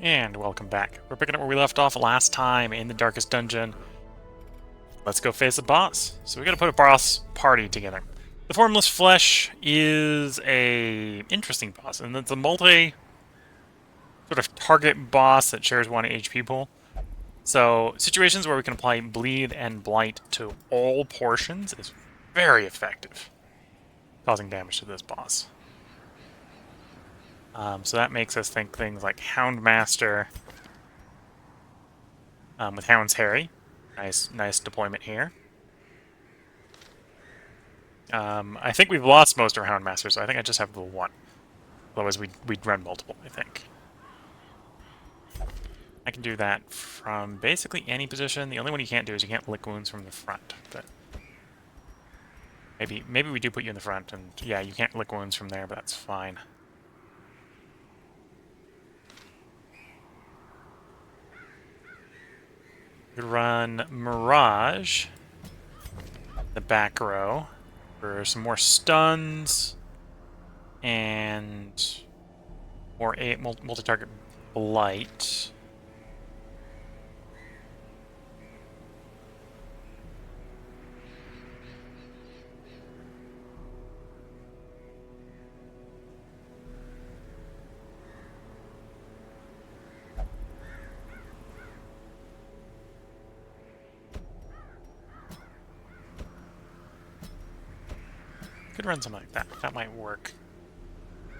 And welcome back. We're picking up where we left off last time in the Darkest Dungeon. Let's go face the boss. So we gotta put a boss party together. The Formless Flesh is a interesting boss, and it's a multi sort of target boss that shares one HP pool. So situations where we can apply Bleed and Blight to all portions is very effective, causing damage to this boss. So that makes us think things like Houndmaster with Hound's Harry. Nice deployment here. I think we've lost most of our Houndmasters, so I think I just have the one. Otherwise, we'd run multiple, I think. I can do that from basically any position. The only one you can't do is you can't lick wounds from the front. But maybe we do put you in the front, and yeah, you can't lick wounds from there, but that's fine. We could run Mirage, the back row, for some more stuns and more multi-target blight. Could run something like that. That might work.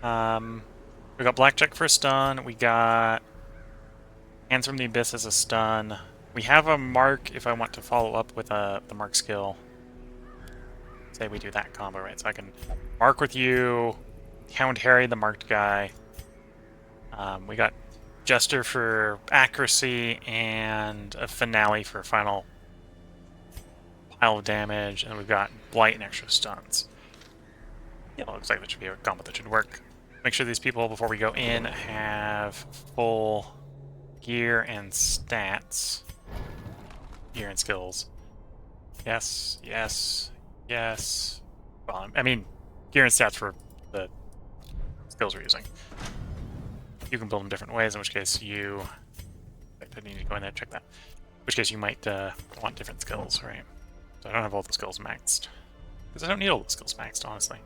We got Blackjack for a stun. We got Hands from the Abyss as a stun. We have a mark if I want to follow up with the mark skill. Say we do that combo, right? So I can mark with you, Hound Harry, the marked guy. We got Jester for accuracy and a Finale for final pile of damage, and we've got Blight and extra stuns. Yeah, looks like that should be a combo that should work. Make sure these people, before we go in, have full gear and stats. Gear and skills. Yes, yes, yes. Well, I mean, gear and stats for the skills we're using. You can build them different ways, in which case you... I need to go in there and check that. In which case you might want different skills, right? So I don't have all the skills maxed. Because I don't need all the skills maxed, honestly.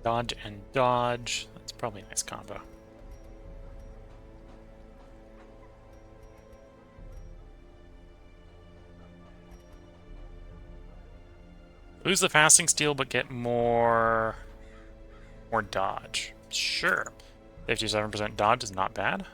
Dodge and dodge. That's probably a nice combo. Lose the fasting steel, but get more dodge. Sure. 57% dodge is not bad.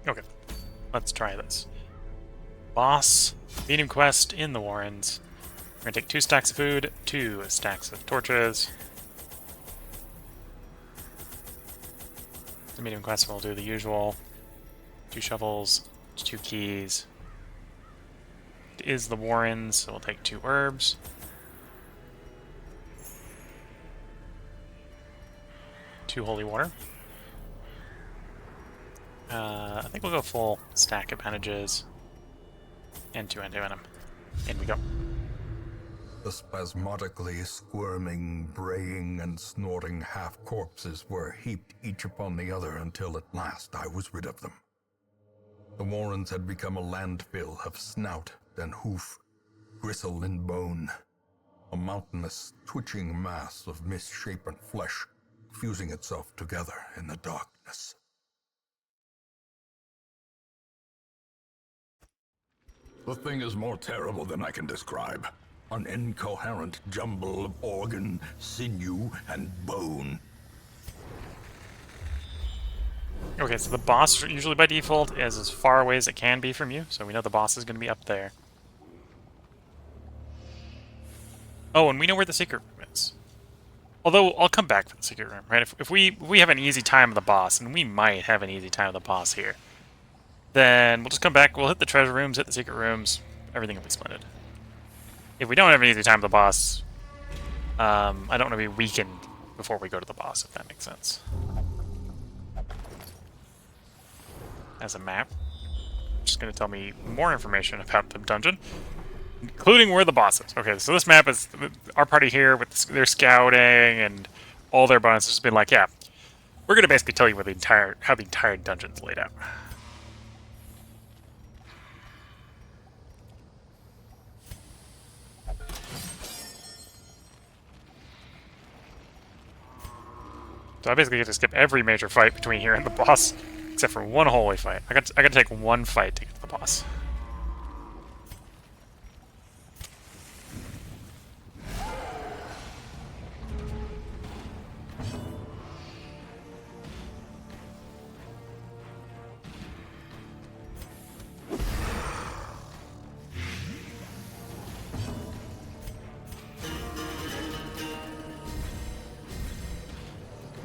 Okay, let's try this. Boss, medium quest in the Warrens. We're gonna take 2 stacks of food, 2 stacks of torches. The medium quest will do the usual. 2 shovels, 2 keys. It is the Warrens, so we'll take 2 herbs. Two holy water. I think we'll go full stack of bandages and 2 anti-venom. In we go. The spasmodically squirming, braying, and snorting half-corpses were heaped each upon the other until at last I was rid of them. The Warrens had become a landfill of snout and hoof, gristle and bone, a mountainous, twitching mass of misshapen flesh fusing itself together in the darkness. The thing is more terrible than I can describe. An incoherent jumble of organ, sinew, and bone. Okay, so the boss usually by default is as far away as it can be from you, so we know the boss is going to be up there. Oh, and we know where the secret room is. Although, I'll come back for the secret room, right? If we have an easy time of the boss, and we might have an easy time of the boss here, then we'll just come back, we'll hit the treasure rooms, hit the secret rooms, everything will be splendid. if we don't have an easy time with the boss, I don't want to be weakened before we go to the boss, if that makes sense. As a map, just going to tell me more information about the dungeon, including where the boss is. Okay, so this map is our party here with their scouting and all their bonuses has been like, yeah, we're going to basically tell you where how the entire dungeon's laid out. So I basically get to skip every major fight between here and the boss, except for one hallway fight. I got to take one fight to get to the boss.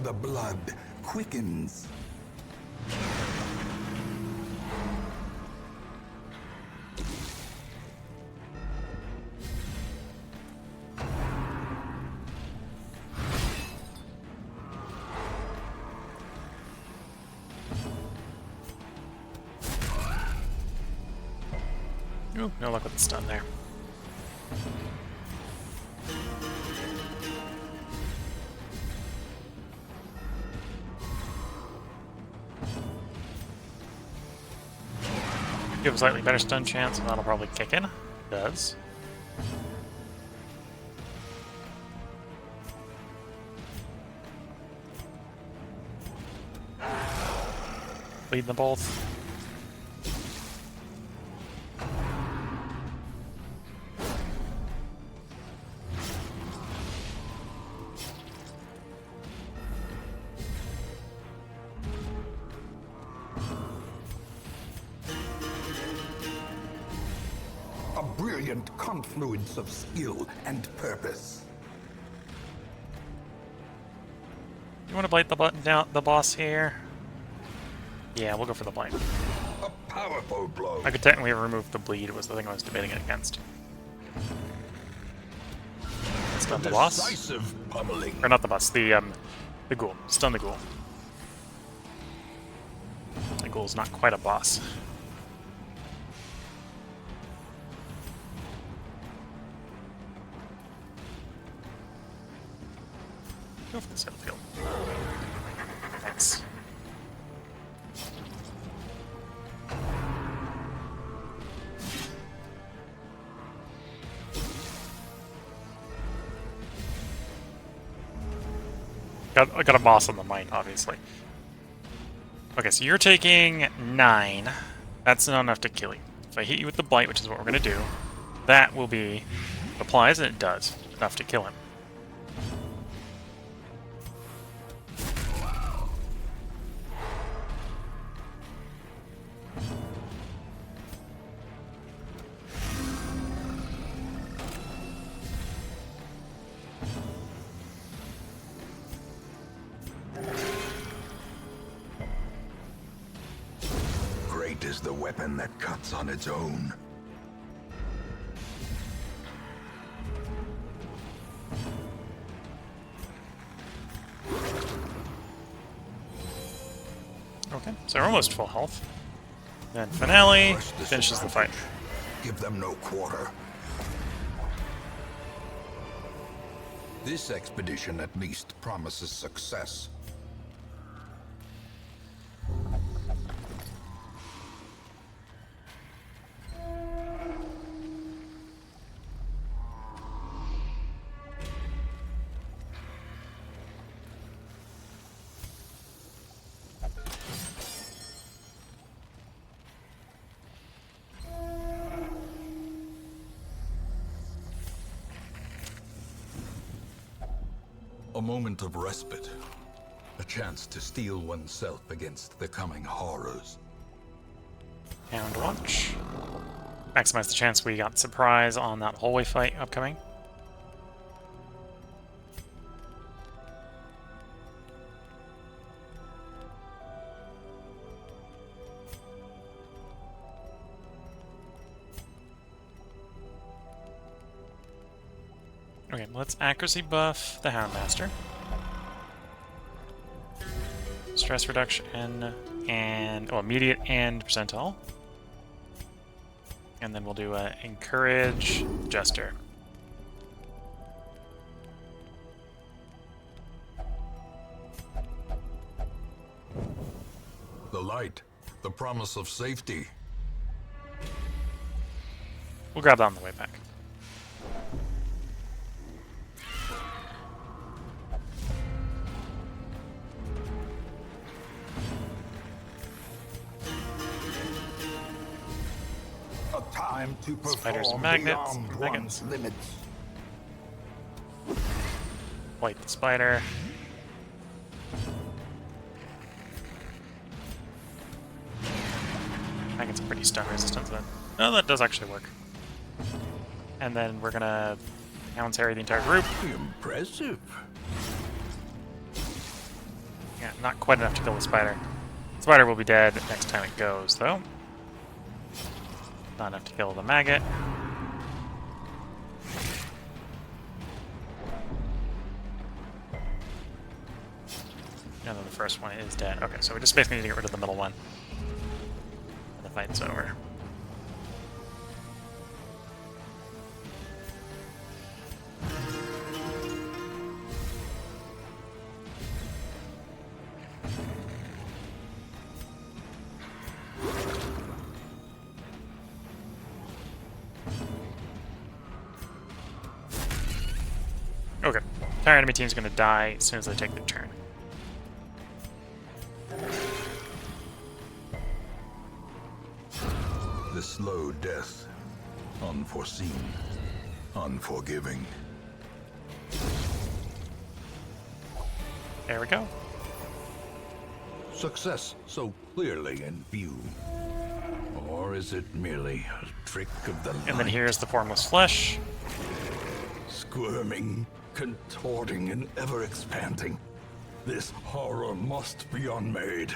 The blood quickens. Ooh, no luck with the stun there. You have a slightly better stun chance, and that'll probably kick in. It does. Lead them both. A brilliant confluence of skill and purpose. You want to blight the boss here? Yeah, we'll go for the blight. A powerful blow. I could technically have removed the bleed. It was the thing I was debating it against. Stun the boss. Decisive pummeling. Or not the boss, the ghoul. Stun the ghoul. The ghoul's not quite a boss. Go for this outfield. Thanks. I got a boss on the mind, obviously. Okay, so you're taking 9. That's not enough to kill you. If I hit you with the blight, which is what we're going to do, that will be applies, and it does enough to kill him. Great is the weapon that cuts on its own. Okay, so we're almost full health. Then finale finishes the fight. Give them no quarter. This expedition at least promises success. A moment of respite. A chance to steel oneself against the coming horrors. And watch. Maximize the chance we got surprise on that hallway fight upcoming. Okay, let's accuracy buff the Houndmaster. Stress reduction and immediate and percentile. And then we'll do encourage Jester. The light, the promise of safety. We'll grab that on the way back. A time to perform Spiders and magnets. beyond Maggots. one's limits. Wipe the spider. Maggots are pretty stun resistant then. No, that does actually work. And then we're gonna Hounds harry the entire group. Impressive. Yeah, not quite enough to kill the spider. Spider will be dead next time it goes, though. Not enough to kill the maggot. And then the first one is dead. Okay, so we just basically need to get rid of the middle one. And the fight's over. Okay. Entire enemy team's gonna die as soon as they take their turn. The slow death. Unforeseen. Unforgiving. There we go. Success so clearly in view. Or is it merely a trick of the light? And then here's the formless flesh. Squirming, contorting, and ever expanding. This horror must be unmade.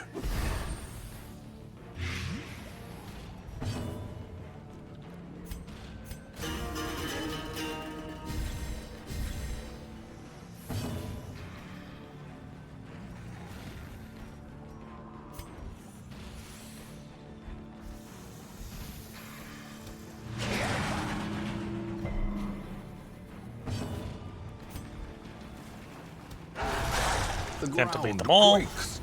Attempt to beat them all. Quakes.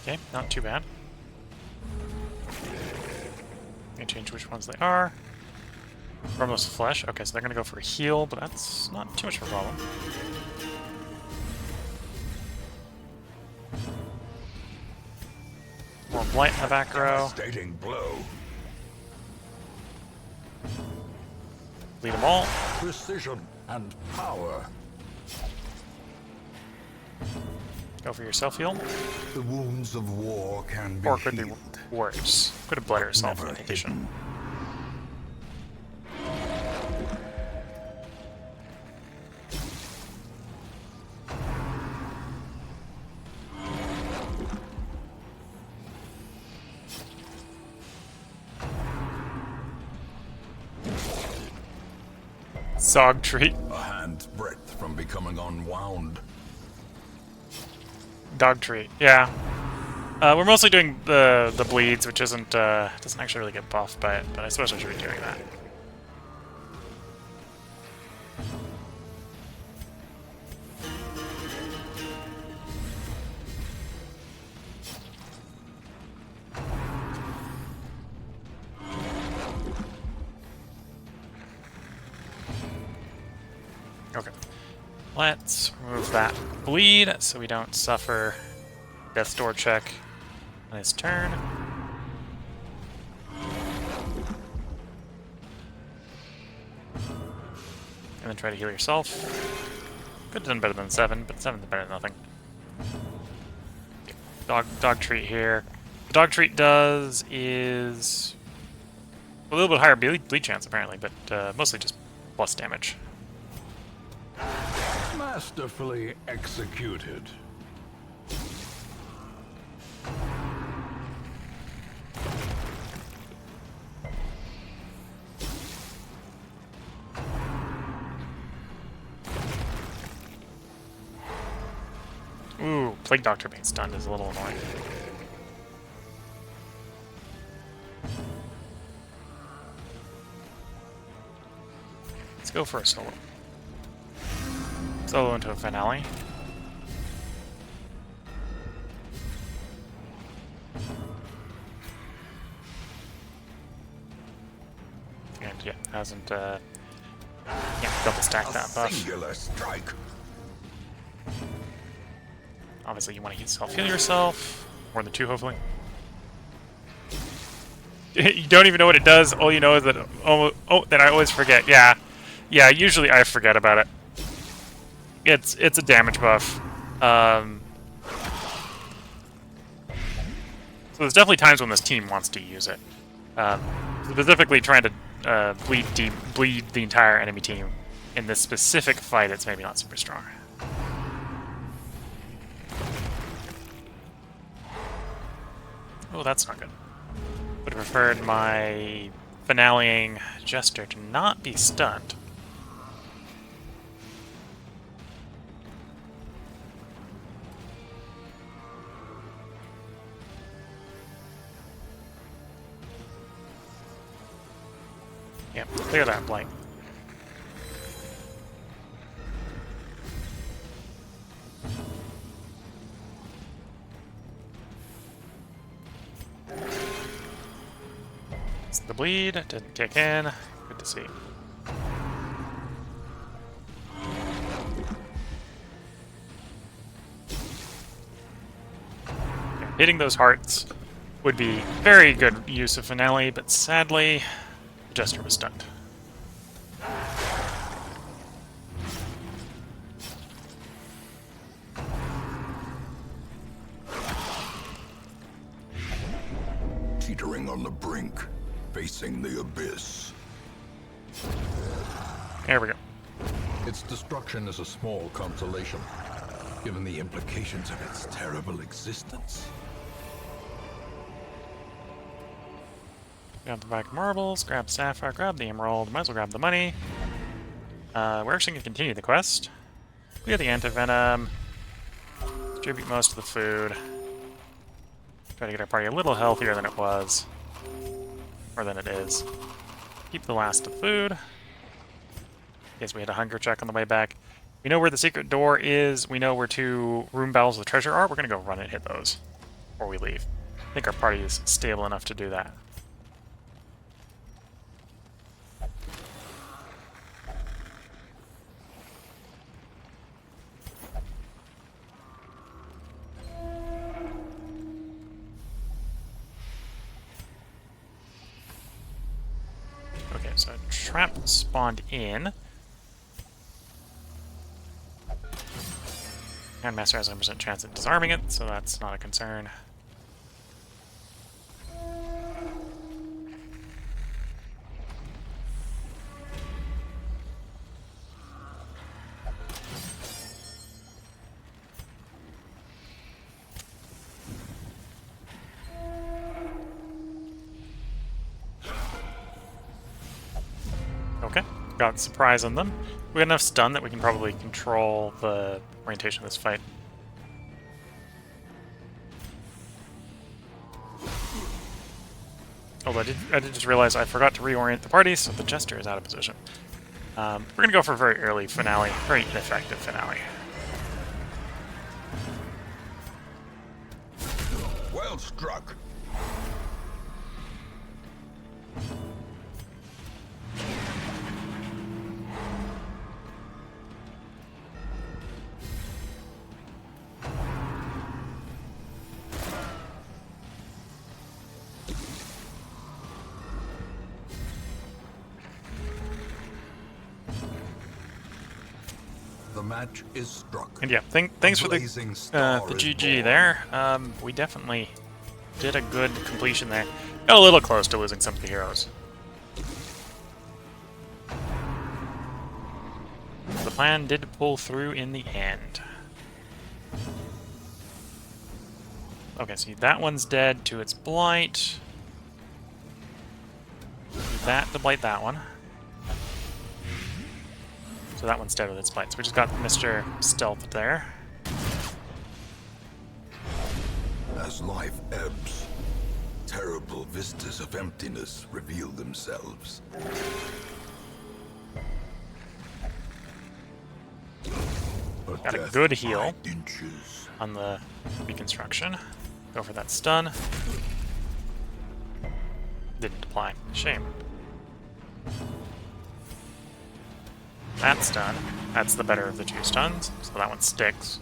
Okay, not too bad. Gonna change which ones they are. Formless flesh. Okay, so they're gonna go for a heal, but that's not too much of a problem. More blight in the back row. Devastating blow. Lead them all. Precision and power. Go for your self heal. The wounds of war can be Or could be healed. worse. Could have bled herself in Never addition. hidden. Zog treat. A hand's breadth from becoming unwound. Dog treat. Yeah. We're mostly doing the bleeds, which isn't doesn't actually really get buffed by it, but I suppose I should be doing that. Okay. Let's remove that bleed so we don't suffer death's door check on his turn. And then try to heal yourself. Could have done better than 7, but 7's better than nothing. dog treat here. The dog treat does is a little bit higher bleed chance apparently, but mostly just plus damage. Masterfully executed. Ooh, Plague Doctor being stunned is a little annoying. Let's go for a solo. Solo into a finale. And yeah, hasn't double stack that buff. Singular strike. Obviously, you want to self-heal yourself. More than 2, hopefully. You don't even know what it does. All you know is that that I always forget. Yeah, usually I forget about it. It's a damage buff. So there's definitely times when this team wants to use it. Specifically trying to bleed the entire enemy team. In this specific fight, it's maybe not super strong. Oh, that's not good. Would have preferred my finaleing Jester to not be stunned. Yep, clear that blank. The bleed didn't kick in. Good to see. Okay, hitting those hearts would be very good use of finale, but sadly, the Jester was stunned. Teetering on the brink, facing the abyss. There we go. Its destruction is a small consolation, given the implications of its terrible existence. Grab the bag of marbles, grab sapphire, grab the emerald, might as well grab the money. We're actually going to continue the quest. We got the antivenom. Distribute most of the food. Try to get our party a little healthier than it was. Or than it is. Keep the last of the food. In case we had a hunger check on the way back. We know where the secret door is. We know where 2 room barrels of treasure are. We're going to go run and hit those before we leave. I think our party is stable enough to do that. Okay, so trap spawned in. Grandmaster has a 100% chance at disarming it, so that's not a concern. Okay, got surprise on them. We got enough stun that we can probably control the orientation of this fight. Although I did just realize I forgot to reorient the party, so the Jester is out of position. We're going to go for a very early finale, very ineffective finale. Well struck. The The match is struck. And yeah, thanks for the blazing star is GG born. there. We definitely did a good completion there. Got a little close to losing some of the heroes. The plan did pull through in the end. Okay, so that one's dead to its blight. That to blight that one. So that one's dead with its blight. So we just got Mr. Stealth there. As life ebbs, terrible vistas of emptiness reveal themselves. Got a good heal by inches. on the reconstruction. Go for that stun. Didn't apply. Shame. That stun. That's the better of the two stuns, so that one sticks.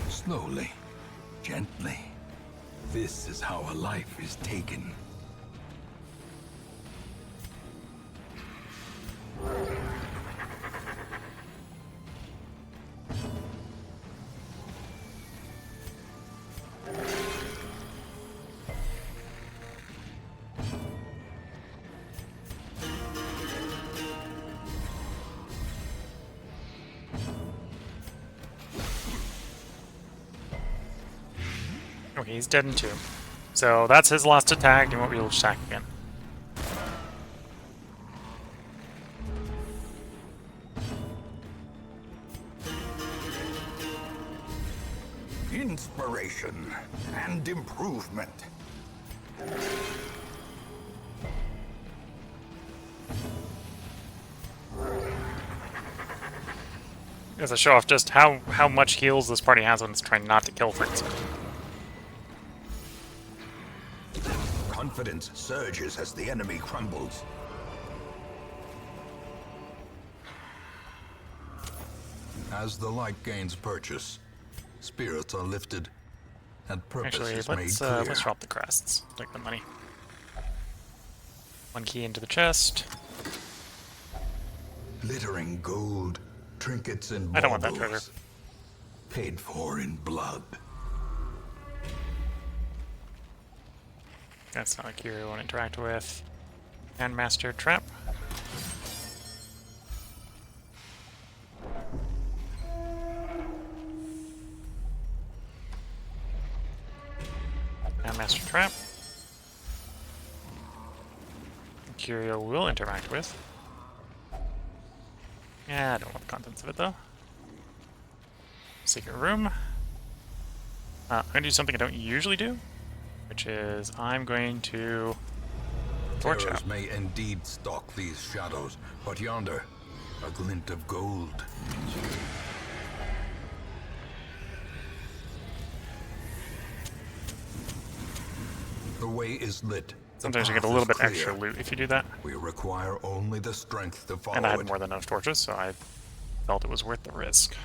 Slowly, gently. This is how a life is taken. Okay, he's dead in two. So that's his last attack, and he won't be able to attack again. Inspiration and improvement. As a show off just how much heals this party has when it's trying not to kill things. Confidence surges as the enemy crumbles. As the light gains purchase, spirits are lifted, and purpose Actually, is made clear. let's drop the crests. Take the money. One key into the chest. Glittering gold, trinkets and I don't want that baubles, treasure. paid for in blood. That's not a cure we want to interact with. And Master Trap. And Master Trap. Curio will interact with. Yeah, I don't want the contents of it though. Secret room. I'm going to do something I don't usually do, which is I'm going to torch out. Terrors may indeed stalk these shadows, but yonder, a glint of gold. The way is lit. Sometimes you get a path little is bit extra clear. loot if you do that. We require only the strength to follow And I had it. more than enough torches, so I felt it was worth the risk.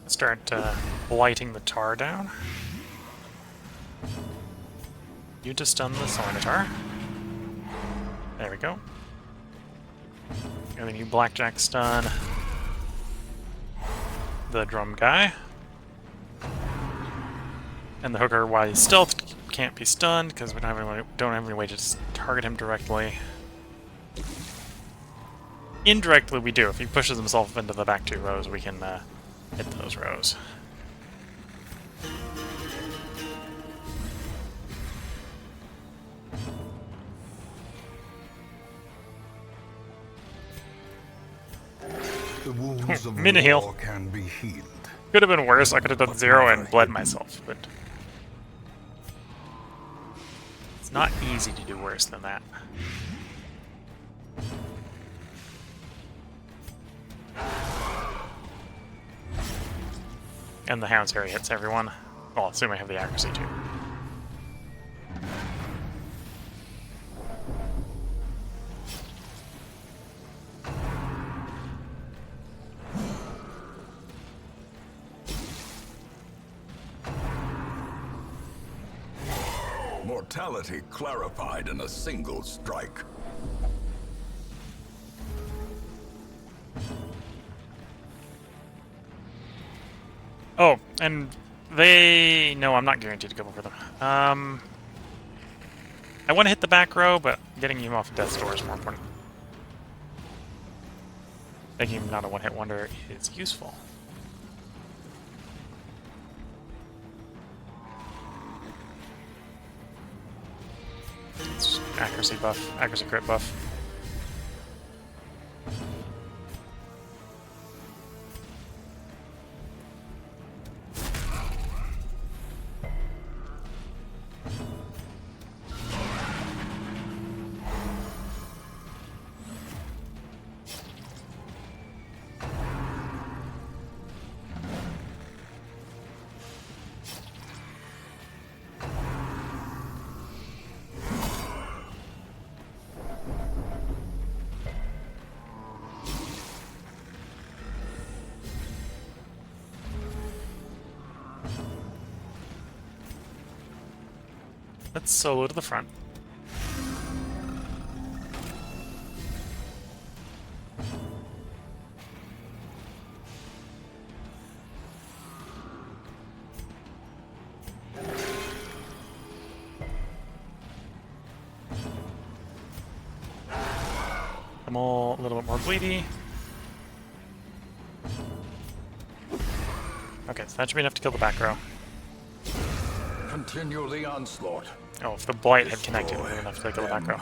Start blighting the tar down. You just stun the Sornitar. There we go. And then you blackjack stun the drum guy. And the hooker, while he's stealth, can't be stunned because we don't have any way to just target him directly. Indirectly, we do. If he pushes himself into the back two rows, we can hit those rows. The wounds of Mini heal. war can be healed, Could have been worse. I could have done But 0 never and bled hidden. myself, but it's not easy to do worse than that. And the Hound's Harry hits everyone. Well, assuming I have the accuracy too. Mortality clarified in a single strike. Oh, and they... No, I'm not guaranteed to go over them. I want to hit the back row, but getting him off of Death's Door is more important. Making him not a one-hit wonder is useful. It's accuracy buff, accuracy crit buff. Let's solo to the front. I'm all a little bit more bleedy. Okay, so that should be enough to kill the back row. Continue the onslaught. Oh, if the blight had connected, it would have been enough to kill the back row.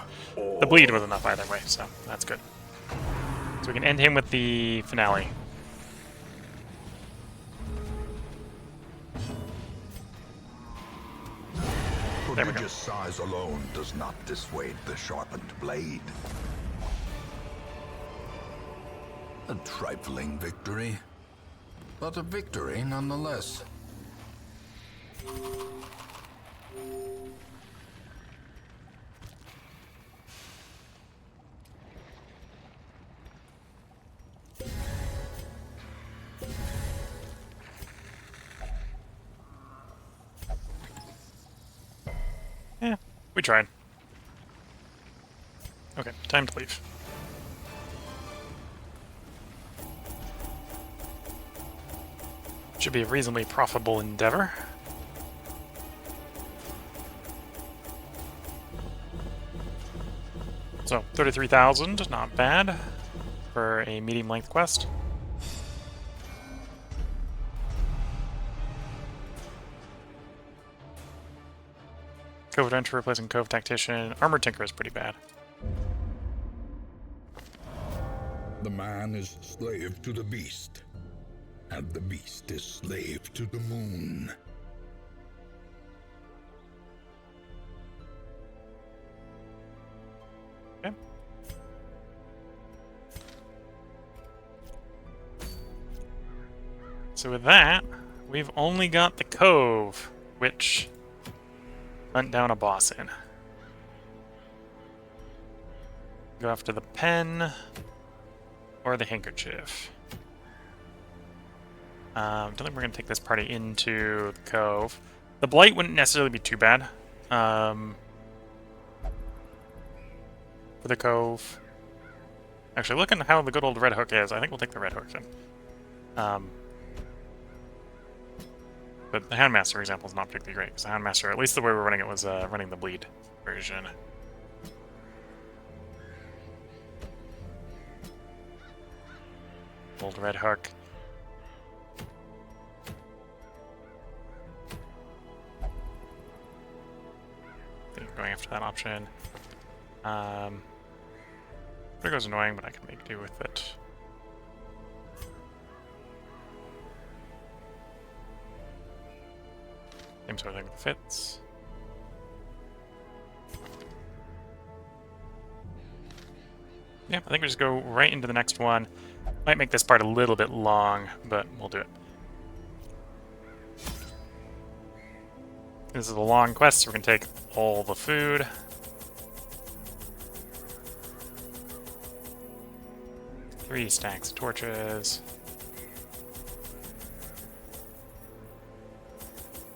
The bleed was enough either way, so that's good. So we can end him with the finale. There we go. Prodigious size alone does not dissuade the sharpened blade. A trifling victory, but a victory nonetheless. Yeah, we tried. Okay, time to leave. Should be a reasonably profitable endeavor. So, 33,000, not bad for a medium-length quest. Cove Adventure replacing Cove Tactician. Armor Tinker is pretty bad. The man is slave to the beast, and the beast is slave to the moon. Okay. So with that, we've only got the Cove, which hunt down a boss in. Go after the pen or the handkerchief. Don't think we're gonna take this party into the Cove. The Blight wouldn't necessarily be too bad. For the Cove. Actually, looking at how the good old Red Hook is, I think we'll take the Red Hook then. But the Houndmaster example is not particularly great, because the Houndmaster, at least the way we're running it, was running the bleed version. Old Red Hook. Going after that option. Vertigo's annoying, but I can make do with it. Same sort of thing with fits. Yeah, I think we just go right into the next one. Might make this part a little bit long, but we'll do it. This is a long quest, so we're going to take all the food. Three stacks of torches.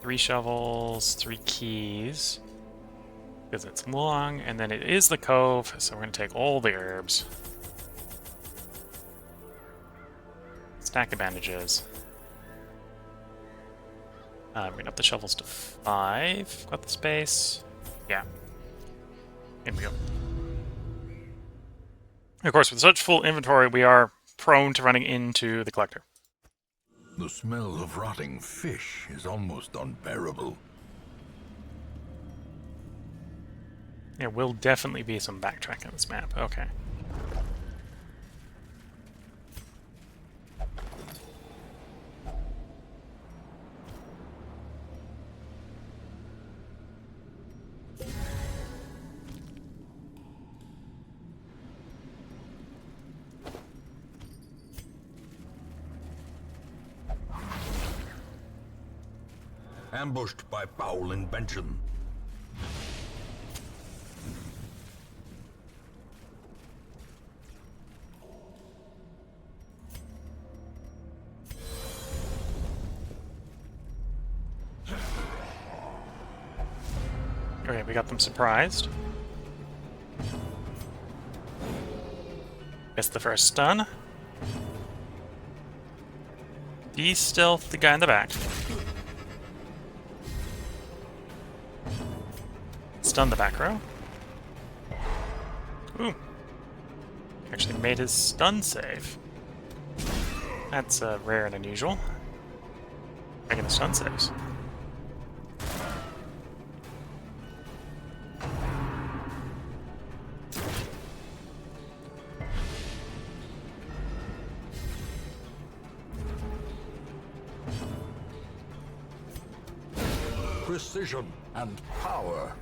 3 shovels, 3 keys. Because it's long, and then it is the cove, so we're going to take all the herbs. Stack of bandages. We're going to up the shovels to 5. Got the space. Yeah. Here we go. Of course, with such full inventory, we are prone to running into the collector. The smell of rotting fish is almost unbearable. There will definitely be some backtracking on this map. Okay. Ambushed by foul invention. Okay, we got them surprised. Missed the first stun. De-stealth the guy in the back. Stun the back row. Ooh. Actually made his stun save. That's rare and unusual. Making the stun saves. Precision and power.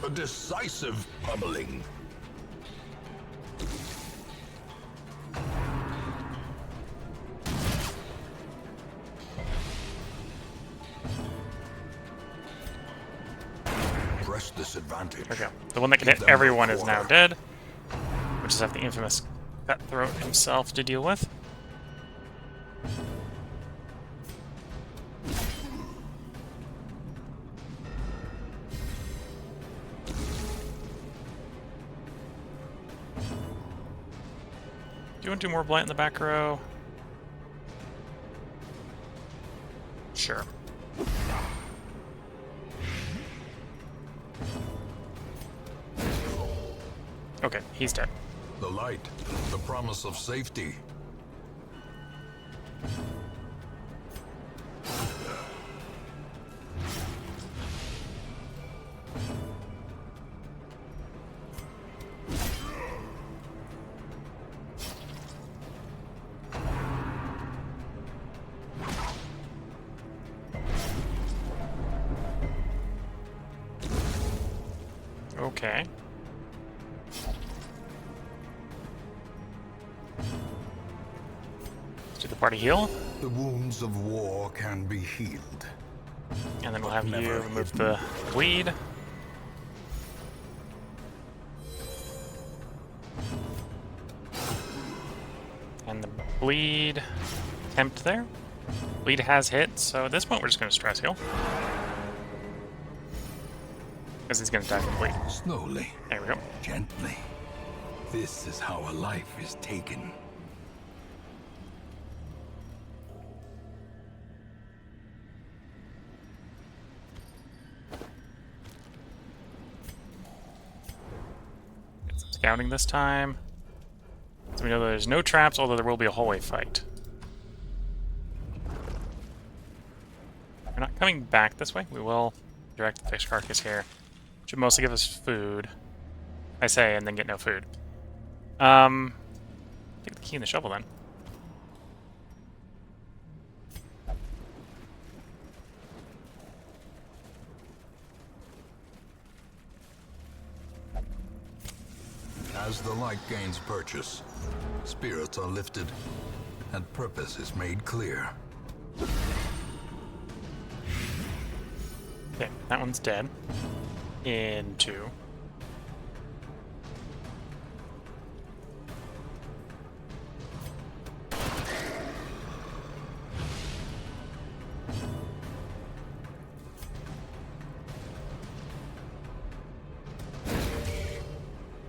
A decisive pummeling. Press this advantage. There we go. The one that can hit everyone is now dead. We just have the infamous cutthroat himself to deal with. Do you want to do more blight in the back row? Sure. Okay, he's dead. The light, the promise of safety. Okay. Let's do the party heal. The wounds of war can be healed. And then we'll have you Never remove hit the bleed. And the bleed tempt there. Bleed has hit, so at this point we're just going to stress heal. Because he's going to die from bleed. Slowly, There we go. gently. This is how a life is taken. Get some scouting this time. So we know there's no traps, although there will be a hallway fight. We're not coming back this way. We will direct the fixed carcass here. Should mostly give us food. I say, and then get no food. Take the key and the shovel then. As the light gains purchase, spirits are lifted, and purpose is made clear. Okay, that one's dead. In 2.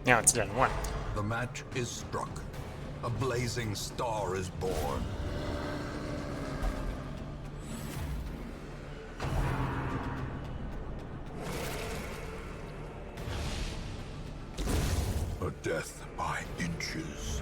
Now it's dead in 1. The match is struck. A blazing star is born. A death by inches.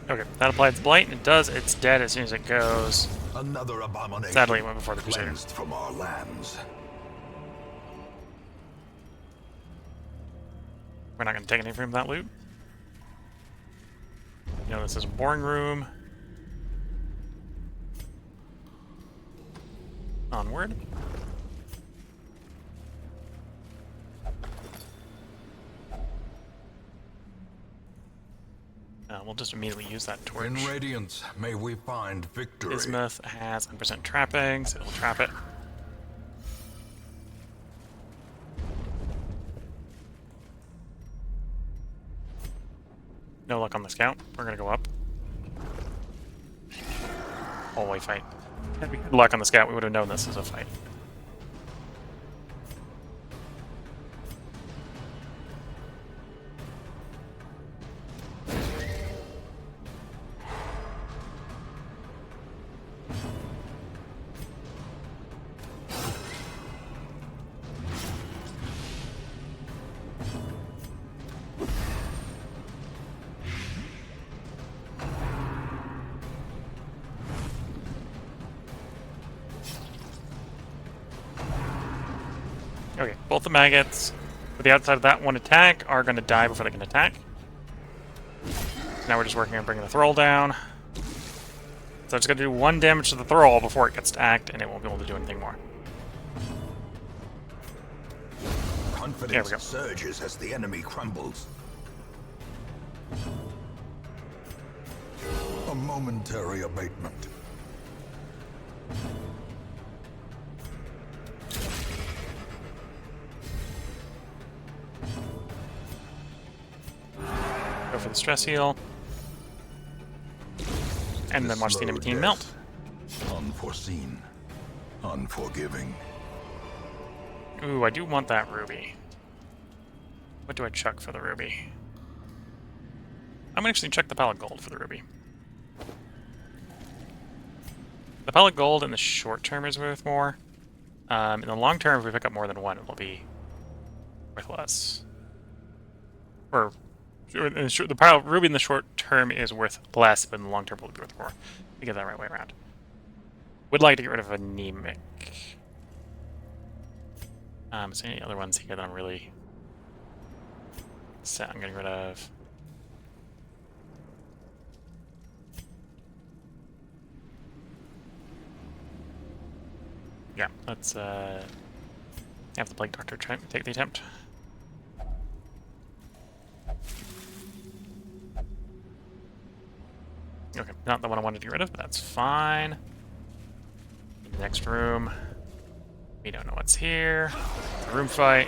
Okay, that applied its blight, and it does. It's dead as soon as it goes. Another abomination. Sadly, it went before the Crusader. Cleansed from our lands. We're not going to take anything from that loot. You know, this is a boring room. Onward. We'll just immediately use that torch. In Radiance, may we find victory. Bismuth has 100% trappings. It'll trap it. No luck on the scout. We're gonna go up. Hallway fight. Had we had luck on the scout, we would have known this is a fight. Okay, both the maggots with the outside of that one attack are going to die before they can attack. Now we're just working on bringing the thrall down. So it's going to do 1 damage to the thrall before it gets to act, and it won't be able to do anything more. Confidence surges as the enemy crumbles. A momentary abatement. Go for the stress heal. And then watch the enemy team melt. Unforeseen. Unforgiving. Ooh, I do want that ruby. What do I chuck for the ruby? I'm gonna actually check the pallet gold for the ruby. The pallet gold in the short term is worth more. In the long term, if we pick up more than 1, it'll be worth less. Or the pallet ruby in the short term is worth less, but in the long term, it'll be worth more. To get that right way around. Would like to get rid of anemic. Is there any other ones here that I'm really set on getting rid of? Yeah, let's have the Plague Doctor take the attempt. Okay, not the one I wanted to get rid of, but that's fine. Next room. We don't know what's here. It's a room fight.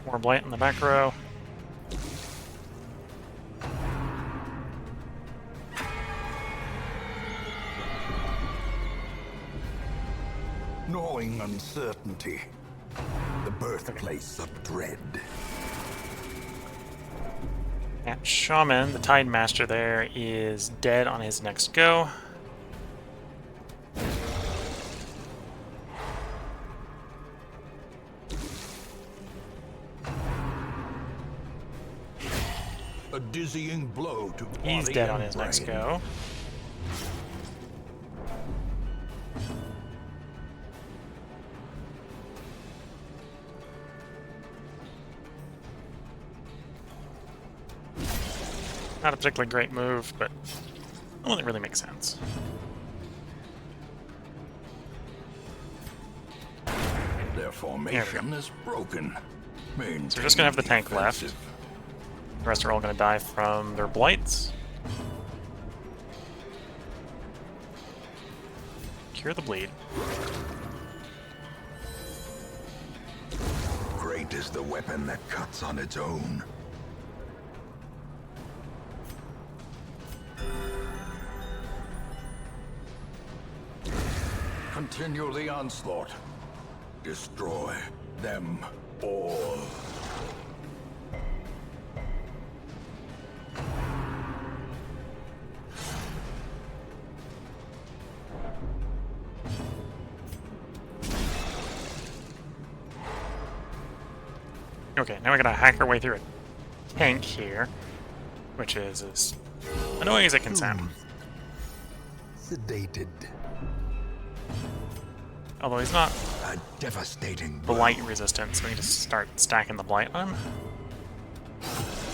More blight in the back row. Gnawing uncertainty. The birthplace of dread. That Shaman, the Tide Master there, is dead on his next go. A dizzying blow to He's body dead on and his next brain. go. Not a particularly great move, but one that really makes sense. Their formation is broken. So we're just gonna have the tank left. The rest are all gonna die from their blights. Cure the bleed. Great is the weapon that cuts on its own. Continue the onslaught. Destroy them all. Okay, now we gotta hack our way through a tank here, which is as annoying as it can sound. Sedated. Although he's not A devastating blow. blight resistant, so we can just start stacking the blight on him.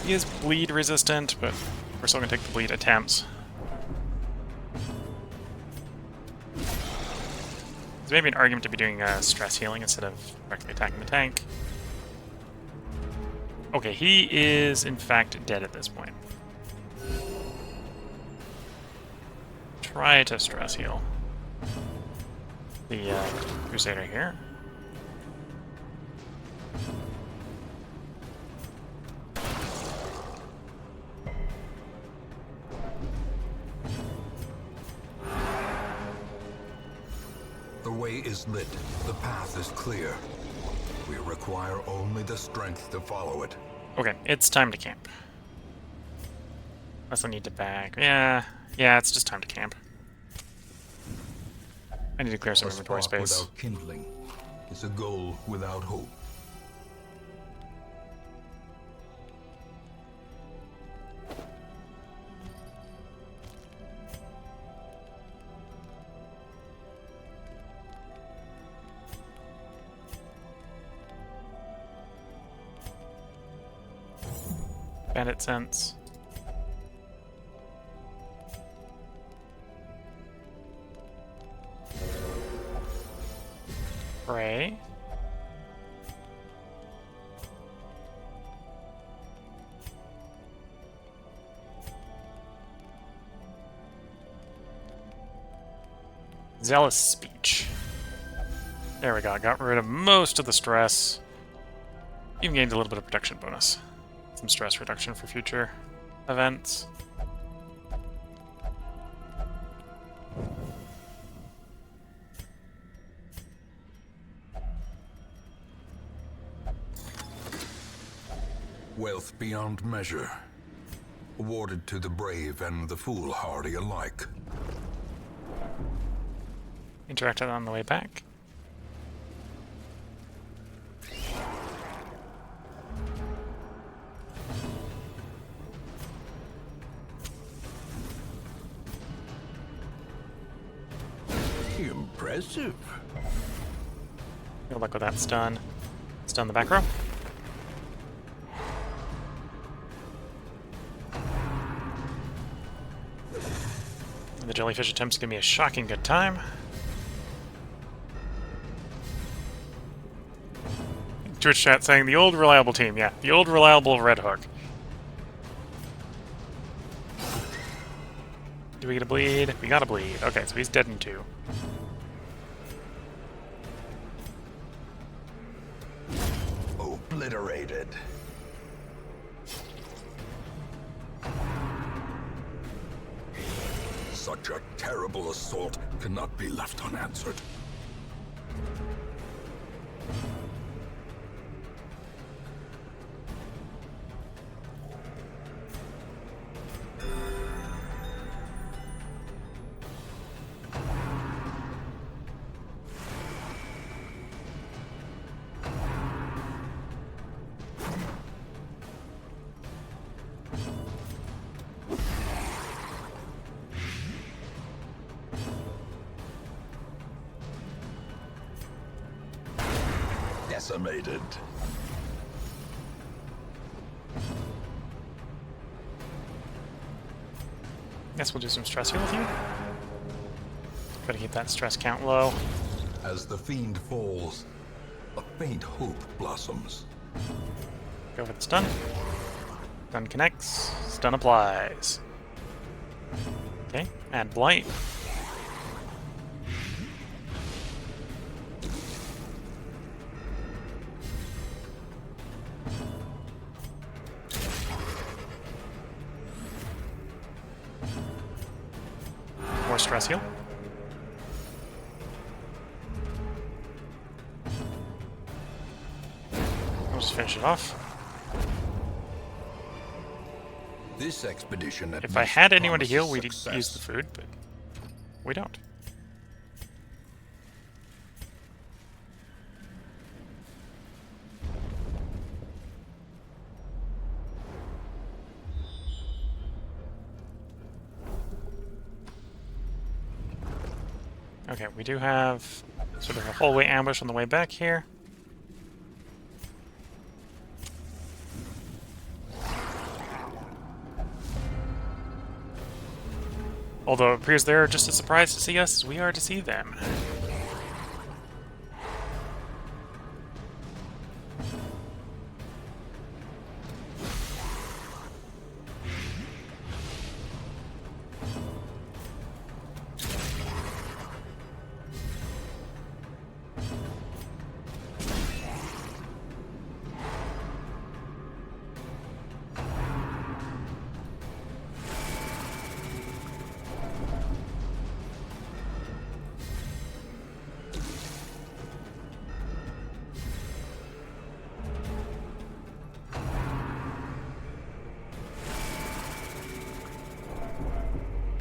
He is bleed resistant, but we're still gonna take the bleed attempts. There's maybe an argument to be doing stress healing instead of directly attacking the tank. Okay, he is in fact dead at this point. Try to stress heal the Crusader here. The way is lit. The path is clear. We require only the strength to follow it. Okay, it's time to camp. Unless I need to back. Yeah, it's just time to camp. I need to clear some A inventory spark space. without kindling is a goal without hope. Bandit sense. Pray. Zealous speech. There we go. Got rid of most of the stress. Even gained a little bit of protection bonus. Some stress reduction for future events. Wealth beyond measure, awarded to the brave and the foolhardy alike. Interacted on the way back. Impressive. Good luck with that stun. Stun the back row. The jellyfish attempts to give me a shocking good time. Twitch chat saying the old reliable team. Yeah, the old reliable Red Hook. Do we get a bleed? We got a bleed. Okay, so he's dead in 2. Oh, obliterated. Such a terrible assault cannot be left unanswered. Decimated. Guess we'll do some stress heal with you. Gotta keep that stress count low. As the fiend falls, a faint hope blossoms. Go for the stun. Stun connects. Stun applies. Okay, add blight. More stress heal. I'll just finish it off. This expedition at If I least had anyone to heal, promises we'd success. use the food, but we don't. Okay, we do have sort of a hallway ambush on the way back here. Although it appears they're just as surprised to see us as we are to see them.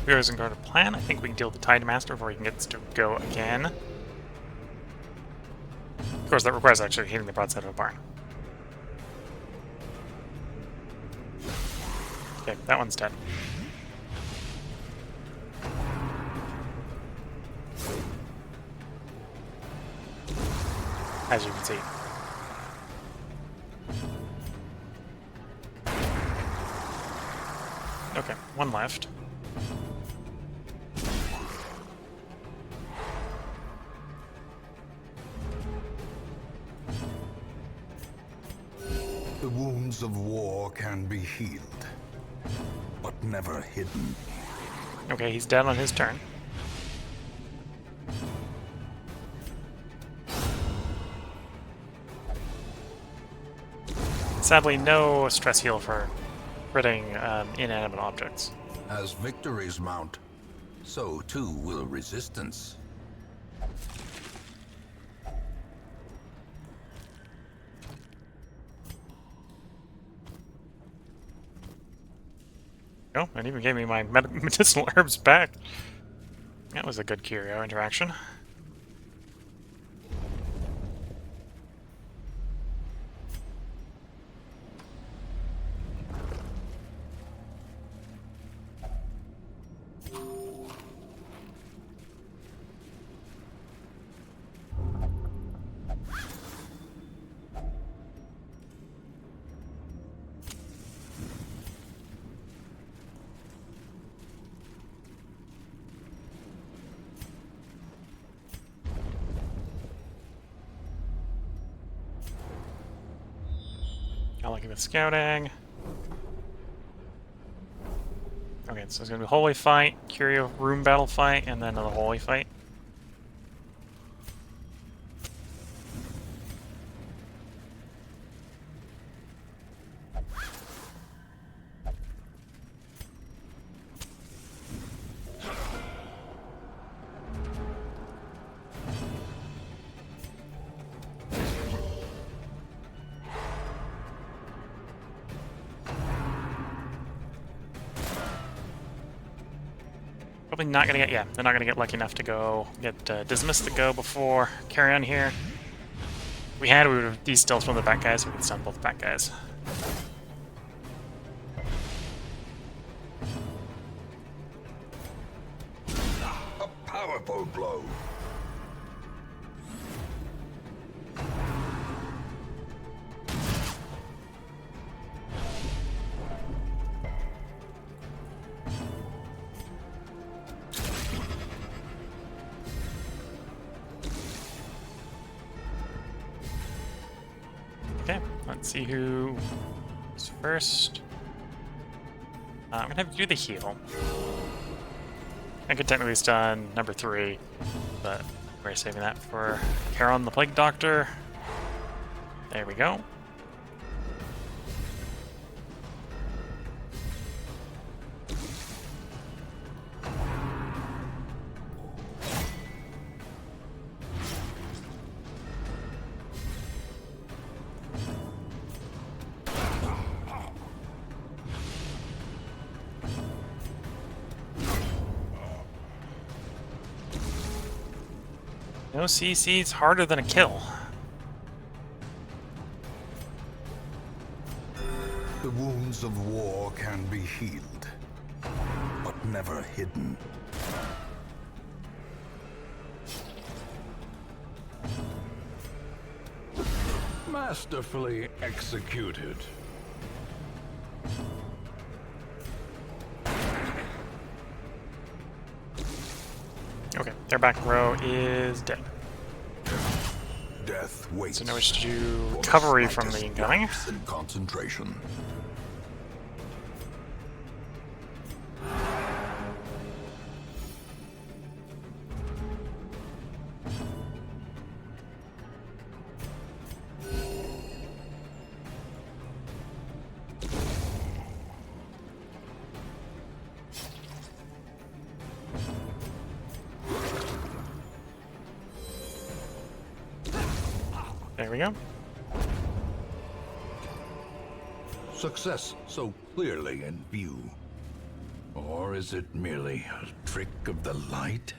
If it doesn't go to plan, I think we can deal with the Tide Master before he can get to go again. Of course, that requires actually hitting the broadside of a barn. Okay, that one's dead. As you can see. Okay, one left. The wounds of war can be healed, but never hidden. Okay, he's dead on his turn. Sadly, no stress heal for critting inanimate objects. As victories mount, so too will resistance. Oh, and even gave me my medicinal herbs back. That was a good curio interaction. Not lucky with scouting. Okay, so it's gonna be hallway fight, curio room battle fight, and then another hallway fight. Probably not gonna get, yeah, they're not gonna get lucky enough to go get Dismiss to go before carry on here. If we would have de-stealthed one of the back guys, we could stun both back guys. A powerful blow. Okay, let's see who is first. I'm gonna have to do the heal. I could technically stun number 3, but we're saving that for Charon the Plague Doctor. There we go. No CC's harder than a kill. The wounds of war can be healed, but never hidden. Masterfully executed. Okay, their back row is dead. Death waits. So now we should do for recovery from the slightest incoming. lapse in concentration. There we go. Success so clearly in view. Or is it merely a trick of the light?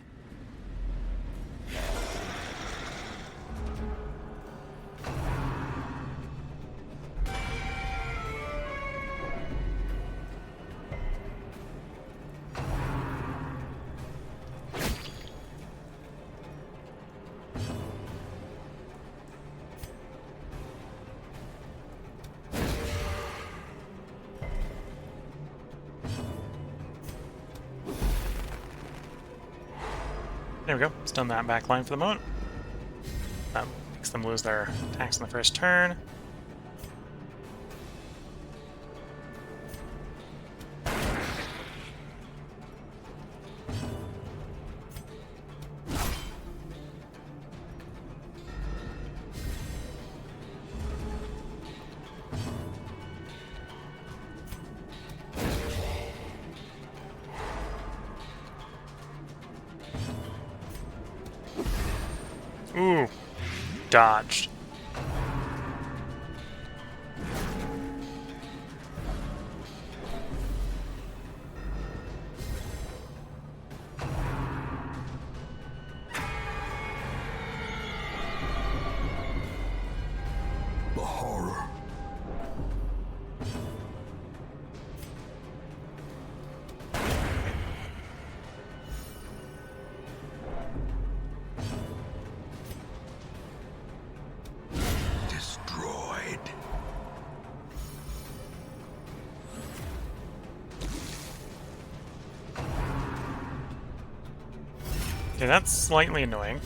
There we go. Stun that back line for the moment. That makes them lose their attacks in the first turn. Ooh, dodged. The horror. Destroyed. Okay, that's slightly annoying.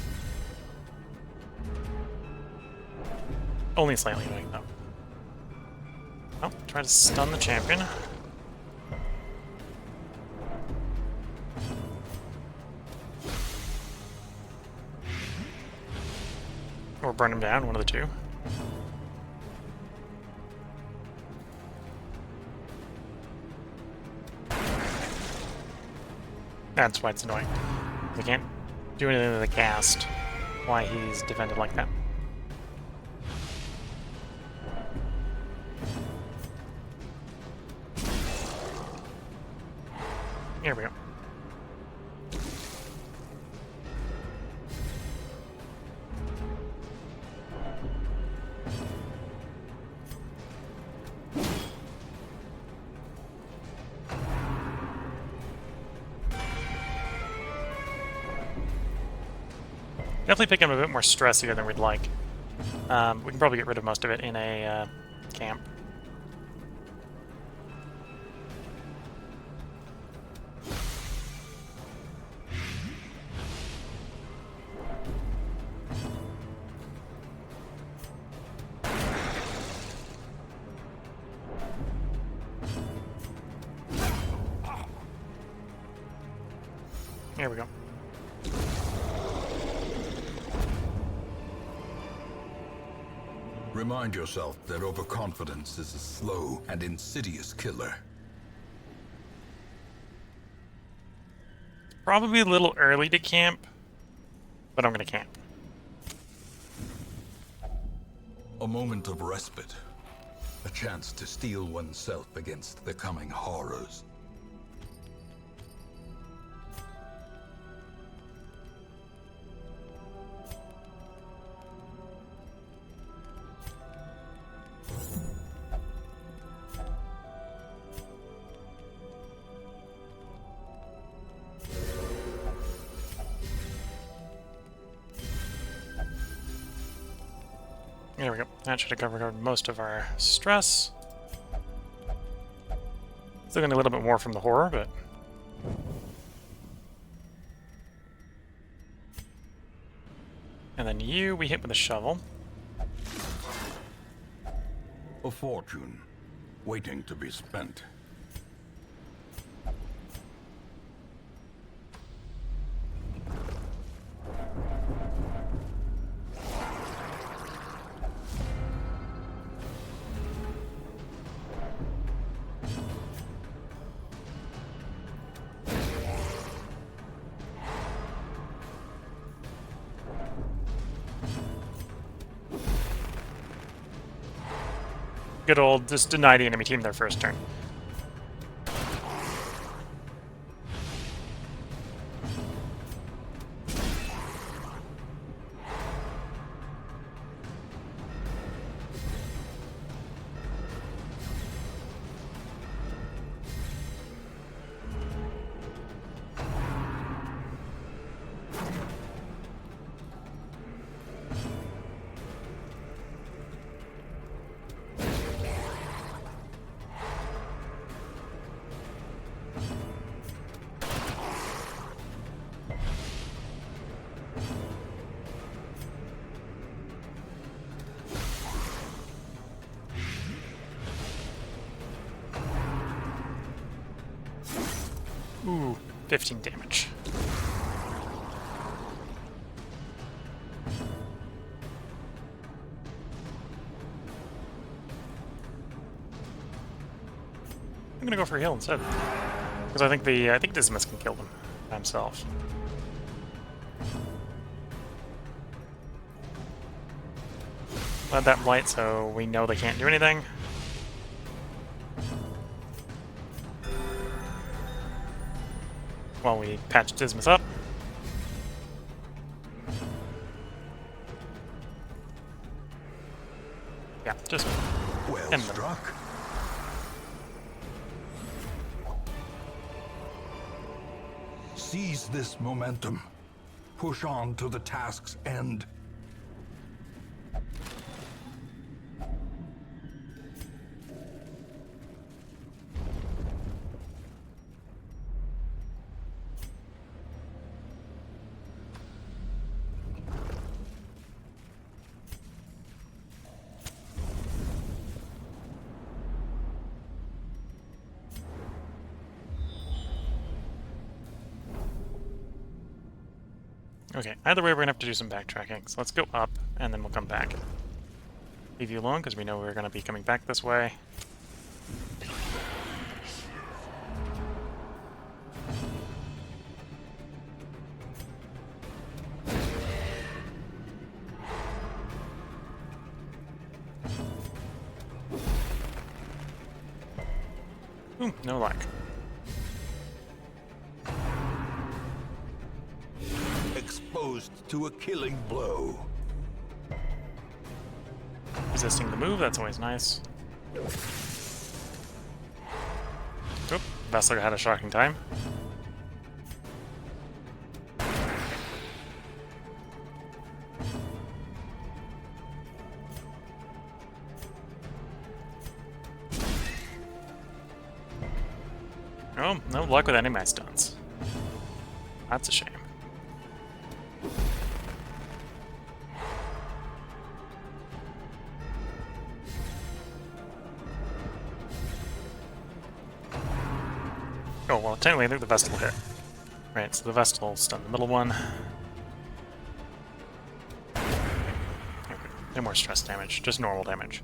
Only slightly annoying, though. Oh, try to stun the champion. Or burn him down, one of the two. That's why it's annoying. We can't do anything to the cast. Why he's defended like that. Here we go. Definitely picking up a bit more stress here than we'd like. We can probably get rid of most of it in a camp. There we go. Remind yourself that overconfidence is a slow and insidious killer. Probably a little early to camp, but I'm gonna camp. A moment of respite. A chance to steel oneself against the coming horrors. There we go. That should have covered most of our stress. Still getting a little bit more from the horror, but... And then you, we hit with a shovel. A fortune, waiting to be spent. Good old, just deny the enemy team their first turn. Ooh, 15 damage. I'm gonna go for a heal instead, because I think Dismas can kill them by himself. Let that blight, so we know they can't do anything. While we patch Dismas up. Yeah, just Well end them. struck. Seize this momentum. Push on to the task's end. Okay, either way we're gonna have to do some backtracking, so let's go up, and then we'll come back. Leave you alone, because we know we're gonna be coming back this way. Ooh, no luck. Exposed to a killing blow. Resisting the move, that's always nice. Oop, Vessler had a shocking time. Oh, no luck with any of my stuns. That's a shame. Oh, well, technically I think the Vestal hit. Right, so the Vestal stun the middle one. Okay, no more stress damage, just normal damage.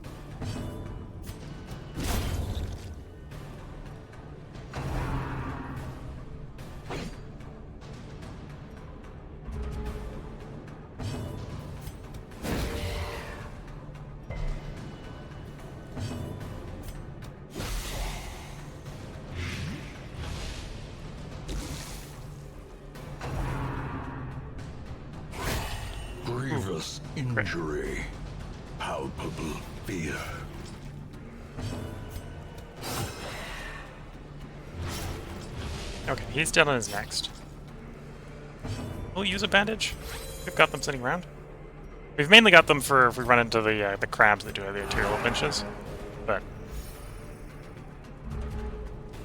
Grievous injury. Palpable fear. Okay, he's dead on his next. We'll use a bandage. We've got them sitting around. We've mainly got them for if we run into the crabs that do have the arterial pinches, but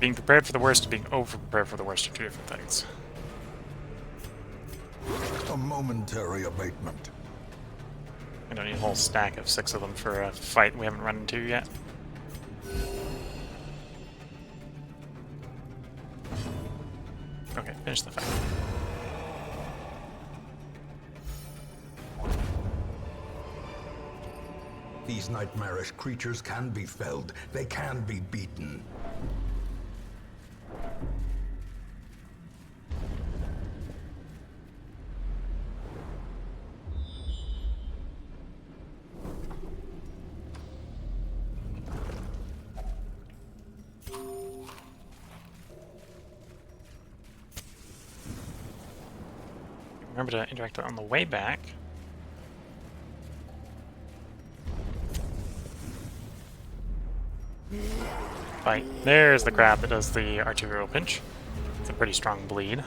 being prepared for the worst and being over-prepared for the worst are two different things. A momentary abatement. I don't need a whole stack of 6 of them for a fight we haven't run into yet. Okay, finish the fight. These nightmarish creatures can be felled. They can be beaten. Remember to interact on the way back. Right, there's the crab that does the arterial pinch. It's a pretty strong bleed.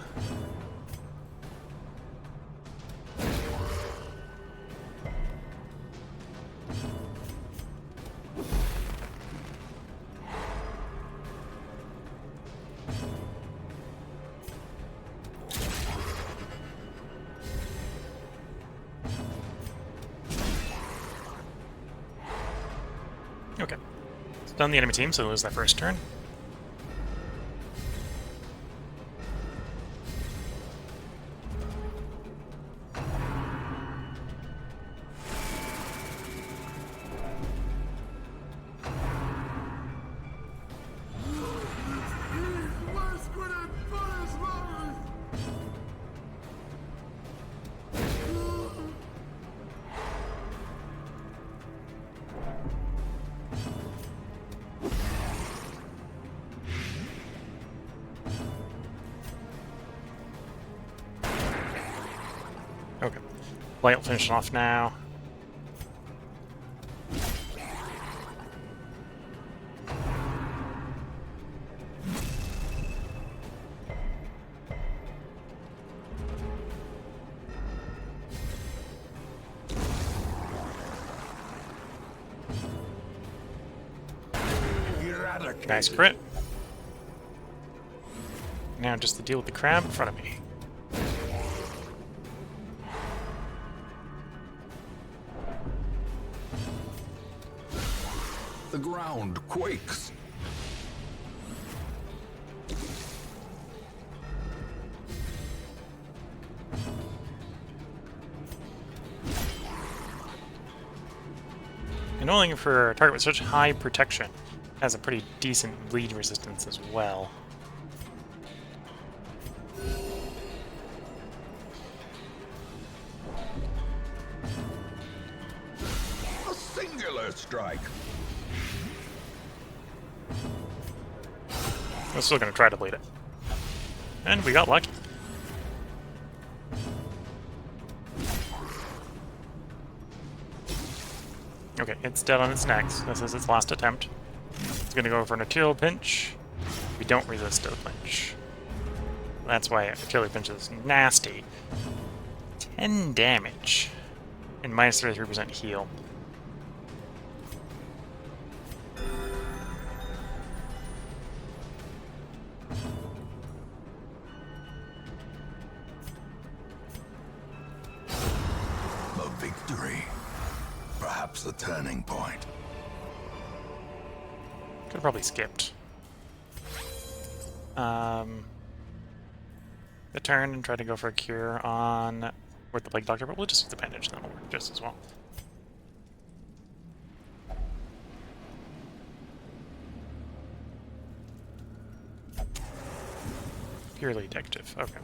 Okay. Stun the enemy team, so they lose their first turn. Okay. Light will finish it off now. Nice crit. Now just to deal with the crab in front of me. The ground quakes. Annoying for a target with such high protection. Has a pretty decent bleed resistance as well. A singular strike. I'm still gonna try to bleed it. And we got lucky. Okay, it's dead on its next. This is its last attempt. It's gonna go for an arterial pinch. We don't resist a pinch. That's why arterial pinch is nasty. 10 damage. And minus 33% heal. perhaps a turning point. Could have probably skipped the turn and tried to go for a cure on with the Plague Doctor, but we'll just use the bandage, and that'll work just as well. Purely decorative, okay.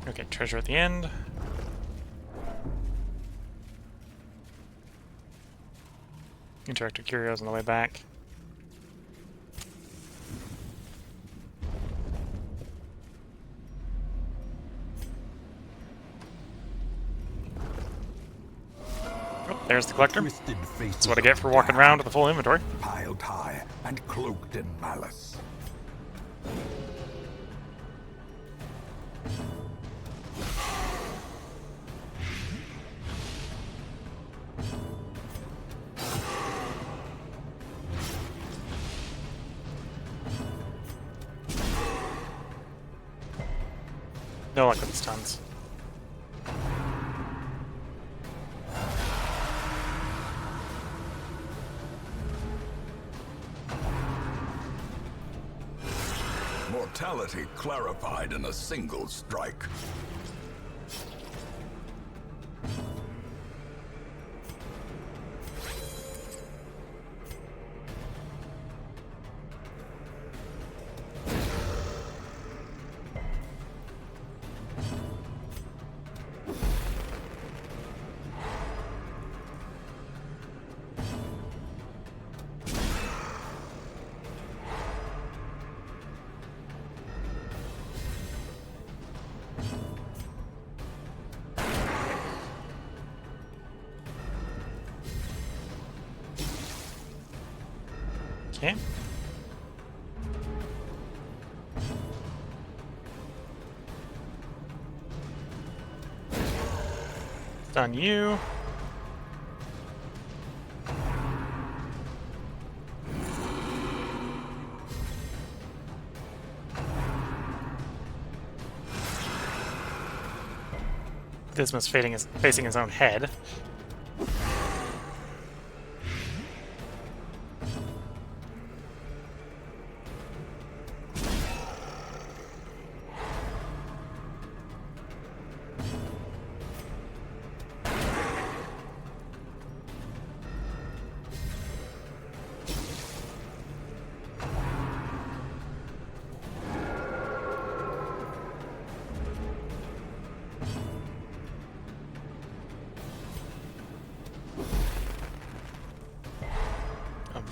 Okay, treasure at the end. Interactive curios on the way back. Oh, there's the collector. That's what I get for walking around with a full inventory. Piled high and cloaked in malice. No luck with the stuns. Mortality clarified in a single strike. Okay. Done you. Dismas facing his own head.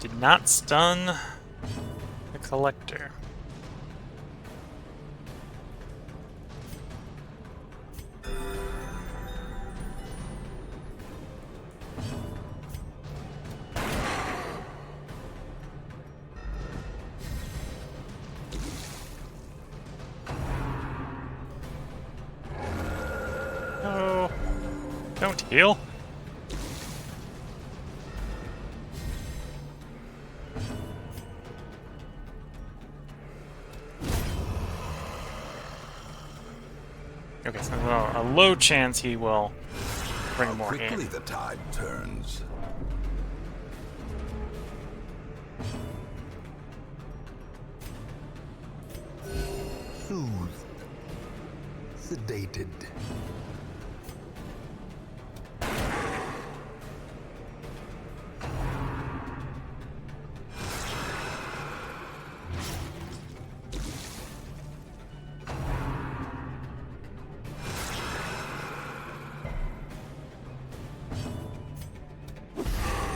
Did not stun the collector. No, don't heal. Okay, so there's a low chance he will bring more Quickly in. the tide turns. Soothed. Sedated.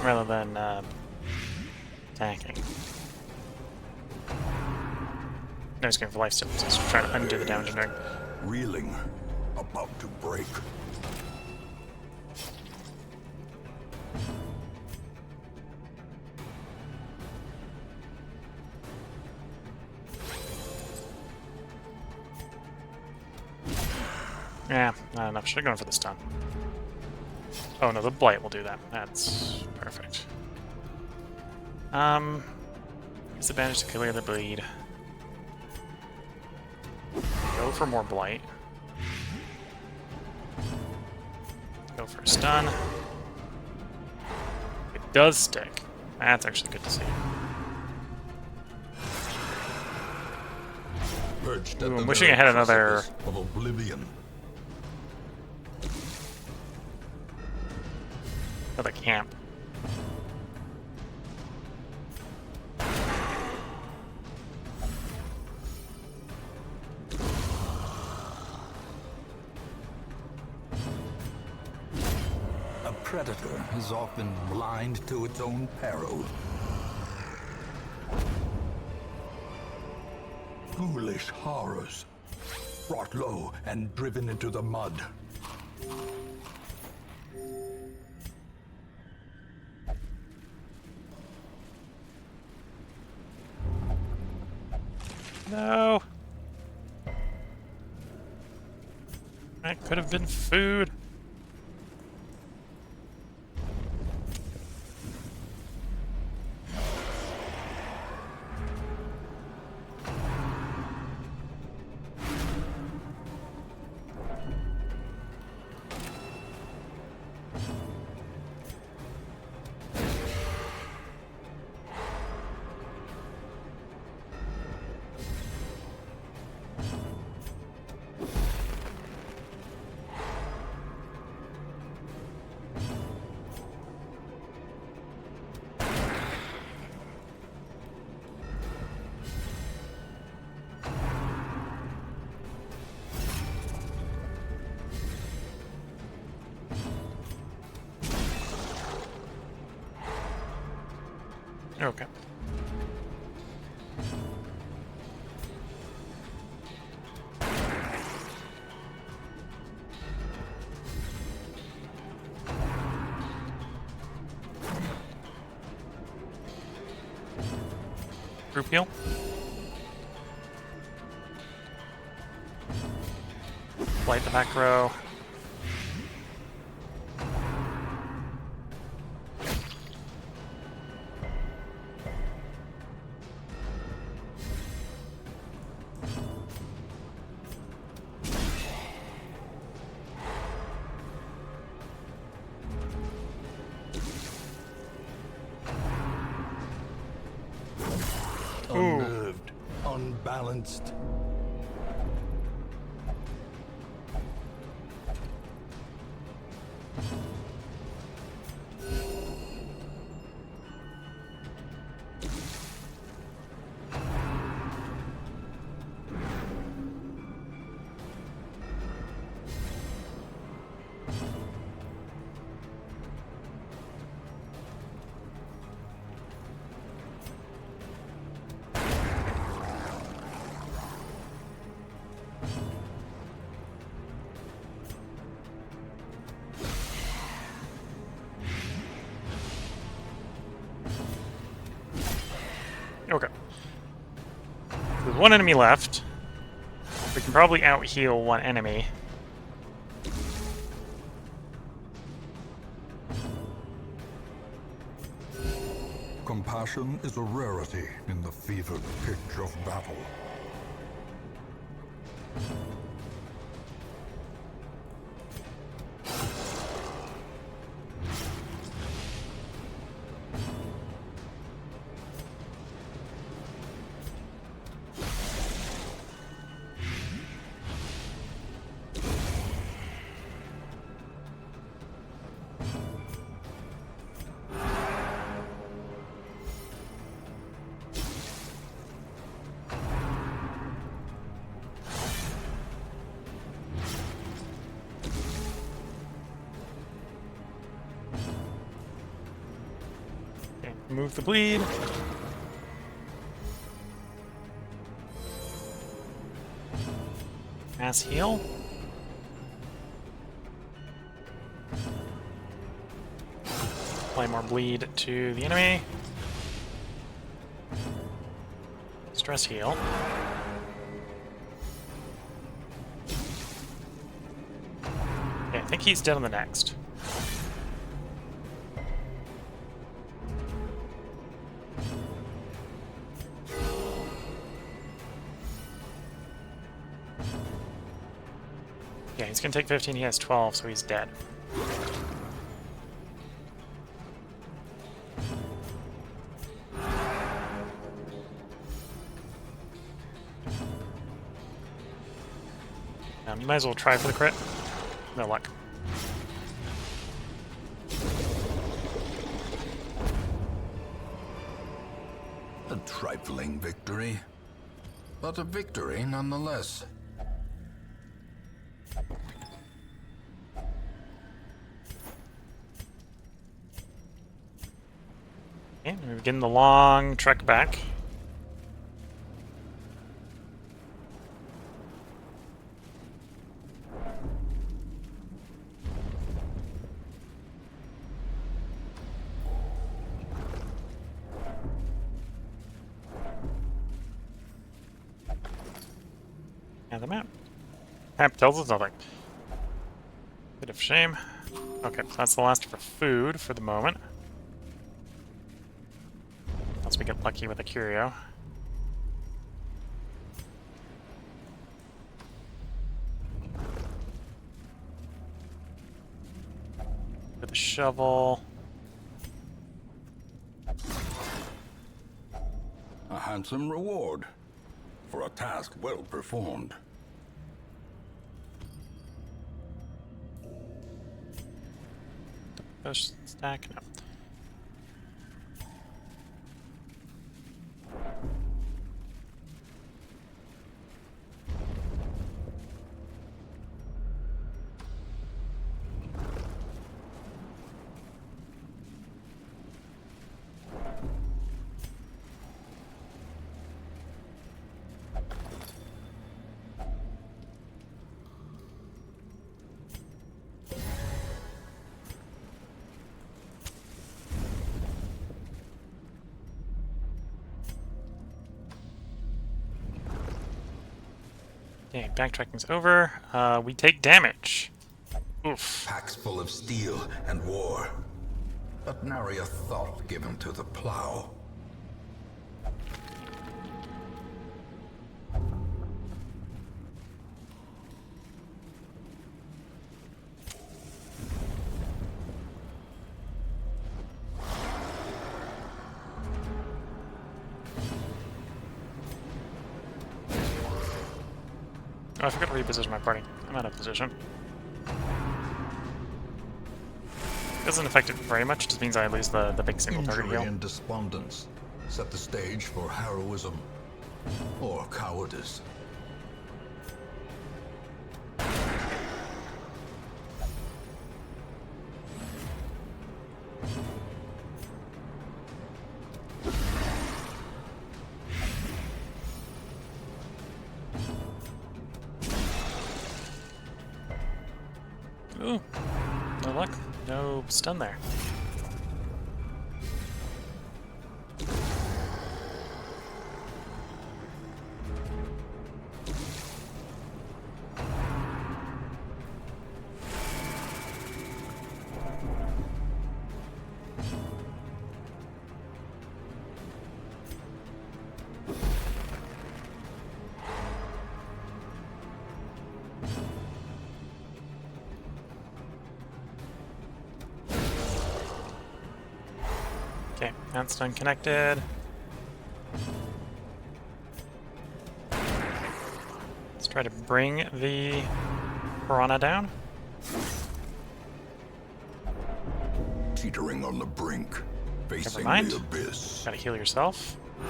Rather than attacking. No, he's going for life steal, so he's trying to undo the damage and doing. Reeling. About to break. Yeah, not enough. Should have gone for the stun. Oh no, the blight will do that. That's perfect. Use the bandage to clear the bleed. Go for more blight. Go for a stun. It does stick. That's actually good to see. Perched Ooh, at I'm the wishing very I had another... precipice of oblivion. Another camp. A predator is often blind to its own peril. Foolish horrors, brought low and driven into the mud. No! That could have been food. Okay. Group heal. Light the back row. Unnerved, unbalanced. Okay. There's one enemy left. We can probably out-heal one enemy. Compassion is a rarity in the fevered pitch of battle. Okay, remove the bleed. Mass heal. Apply more bleed to the enemy. Stress heal. Okay, I think he's dead on the next. Yeah, he's gonna take 15, he has 12, so he's dead. You might as well try for the crit. No luck. A trifling victory, but a victory nonetheless. Okay, we begin the long trek back. And the map. Map tells us nothing. Bit of shame. Okay, so that's the last for food for the moment. Unless we get lucky with a curio. With a shovel. A handsome reward for a task well performed. Stack? No. Okay, backtracking's over. We take damage. Oof. Packs full of steel and war, but nary a thought given to the plow. Oh, I forgot to reposition my party. I'm out of position. Doesn't affect it very much, just means I lose the big single target Injury heal. and despondence set the stage for heroism or cowardice. Ooh, no luck. No stun there. Okay, that's done connected. Let's try to bring the piranha down. Teetering on the brink, facing mind. the abyss. Gotta heal yourself. I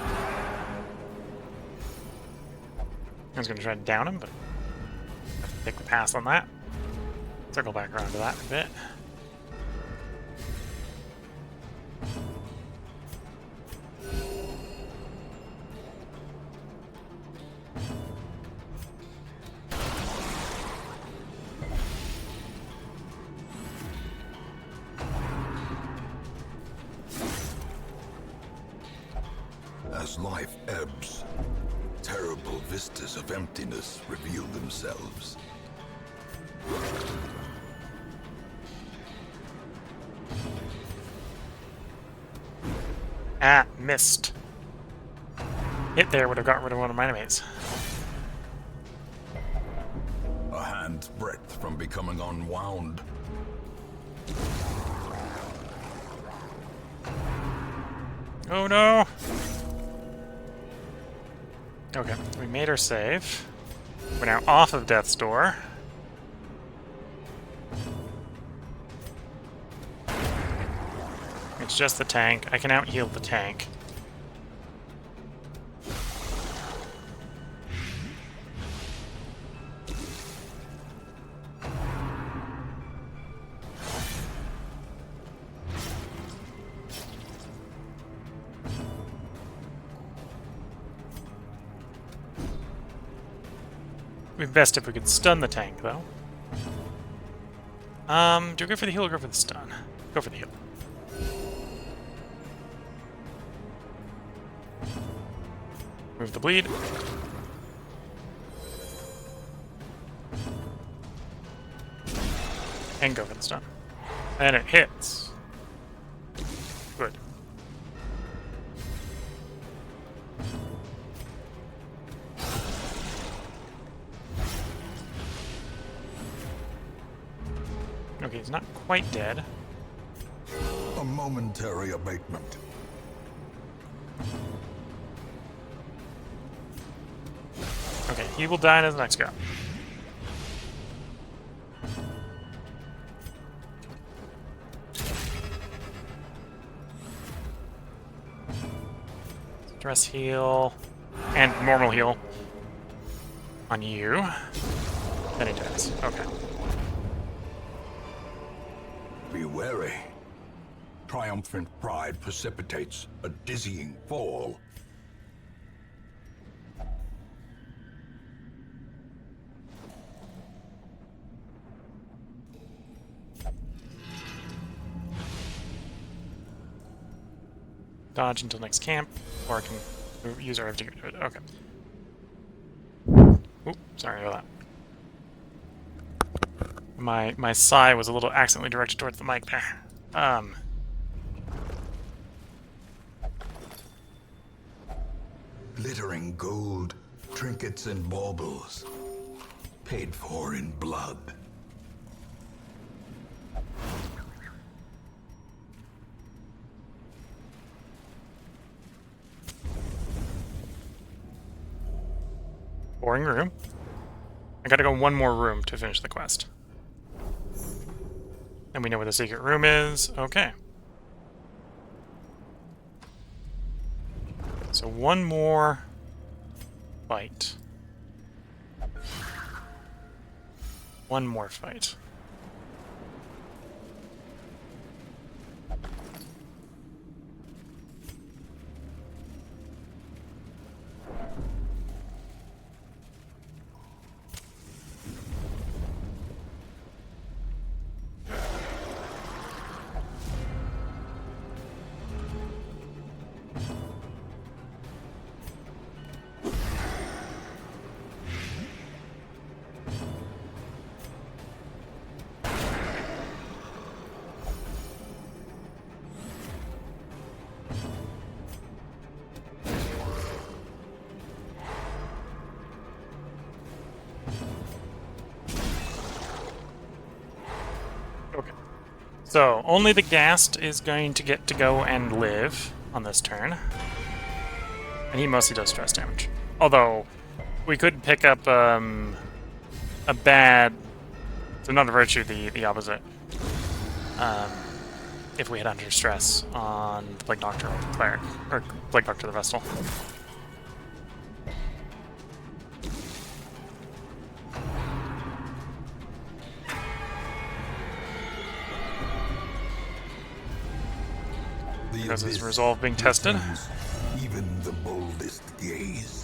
was gonna try to down him, but have to take the pass on that. Circle back around to that a bit. As life ebbs, terrible vistas of emptiness reveal themselves. Ah, missed. Hit there would have got rid of one of my enemies. A hand's breadth from becoming unwound. Oh no! Okay, we made our save. We're now off of Death's Door. It's just the tank. I can out-heal the tank. It'd be best if we could stun the tank, though. Do we go for the heal or go for the stun? Go for the heal. Move the bleed. And go for the stun. And it hits. Good. Okay, he's not quite dead. A momentary abatement. Okay, he will die in his next go. Stress heal and normal heal on you. Then he dies. Okay. Be wary. Triumphant pride precipitates a dizzying fall. Dodge until next camp, or I can use our to get rid of it. Okay. Oop, sorry about that. My sigh was a little accidentally directed towards the mic there. Glittering gold, trinkets and baubles, paid for in blood. Boring room. I gotta go one more room to finish the quest. And we know where the secret room is. Okay. So one more fight. One more fight. Okay. So, only the Ghast is going to get to go and live on this turn. And he mostly does stress damage. Although, we could pick up a bad... So not a virtue, the opposite. If we had under stress on the Plague Doctor or the Cleric. Or Plague Doctor the Vestal. Because his resolve being tested. Even the boldest gaze.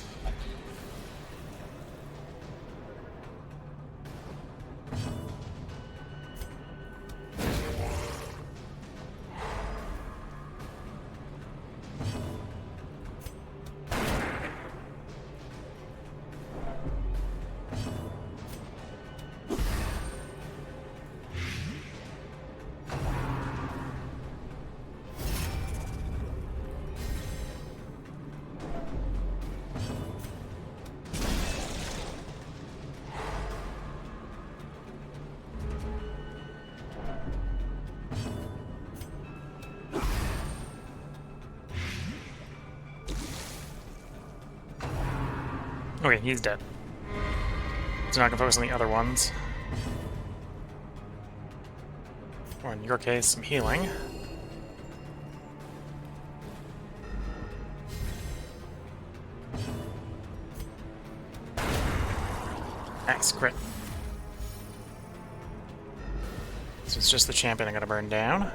Okay, he's dead. So now I can focus on the other ones. Or in your case, some healing. Axe crit. So it's just the champion I gotta burn down.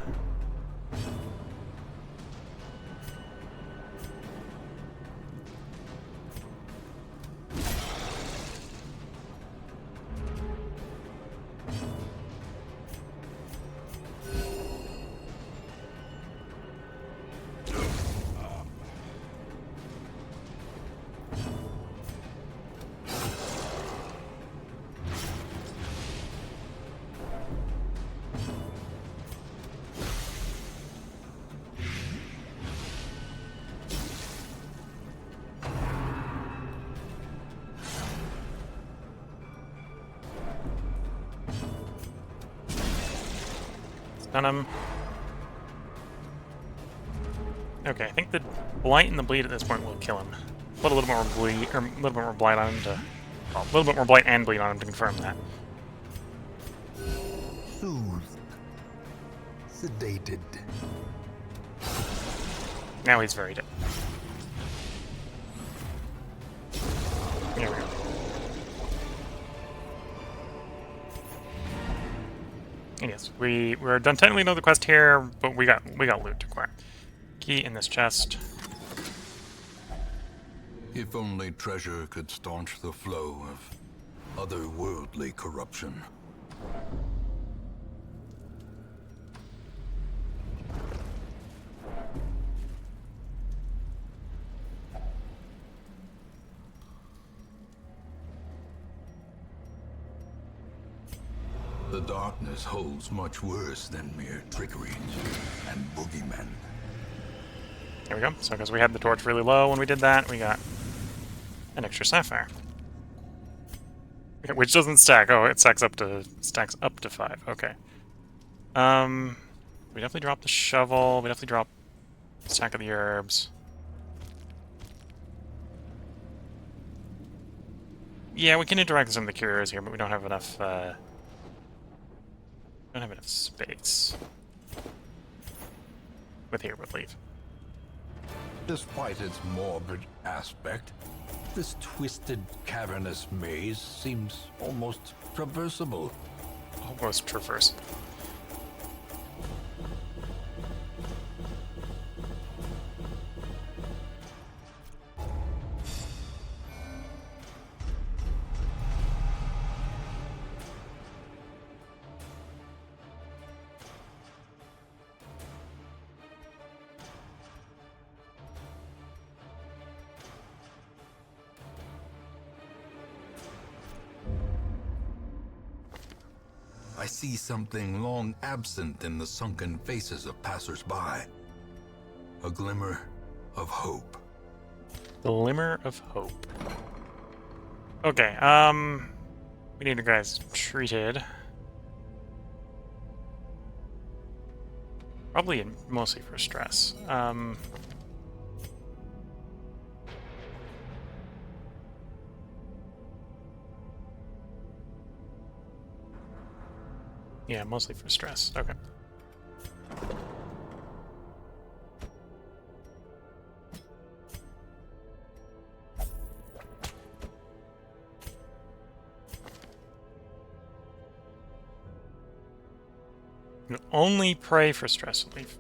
Stun him. Okay, I think the blight and the bleed at this point will kill him. Put a little more bleed, or a little bit more blight on him to, well, a little bit more blight and bleed on him to confirm that. Soothed. Sedated. Now he's very dead. Here we go. And yes, we're done technically another quest here, but we got loot to acquire. Key in this chest. If only treasure could staunch the flow of otherworldly corruption. The darkness holds much worse than mere trickery and boogeymen. There we go. So because we had the torch really low when we did that, we got an extra sapphire. Okay, which doesn't stack. Oh, it stacks up to 5. Okay. We definitely drop the shovel. We definitely drop the stack of the herbs. Yeah, we can interact with some of the cures here, but we don't have enough. Don't have enough space. With here, we'll leave. Despite its morbid aspect, this twisted, cavernous maze seems almost traversable. Almost traversable. I see something long absent in the sunken faces of passers-by. A glimmer of hope. Glimmer of hope. Okay, we need you guys treated. Probably mostly for stress. Yeah, mostly for stress. Okay. You only pray for stress relief.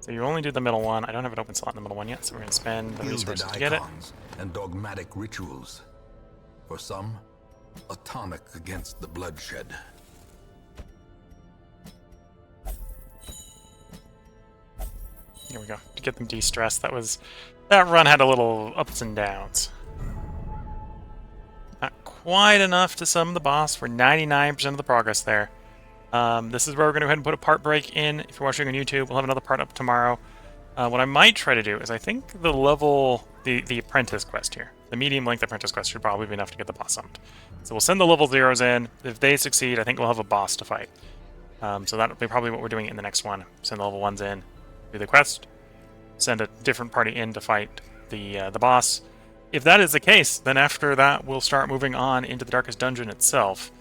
So you only do the middle one. I don't have an open slot in the middle one yet, so we're going to spend the resources to get it. And dogmatic rituals. For some, a tonic against the bloodshed. Here we go. To get them de-stressed. That run had a little ups and downs. Not quite enough to summon the boss. We're 99% of the progress there. This is where we're going to go ahead and put a part break in. If you're watching on YouTube, we'll have another part up tomorrow. What I might try to do is I think the level, the apprentice quest here, the medium length apprentice quest should probably be enough to get the boss summoned. So we'll send the level 0s in. If they succeed, I think we'll have a boss to fight. So that'll be probably what we're doing in the next one. Send the level 1s in, do the quest, send a different party in to fight the boss, if that is the case, then after that we'll start moving on into the Darkest Dungeon itself,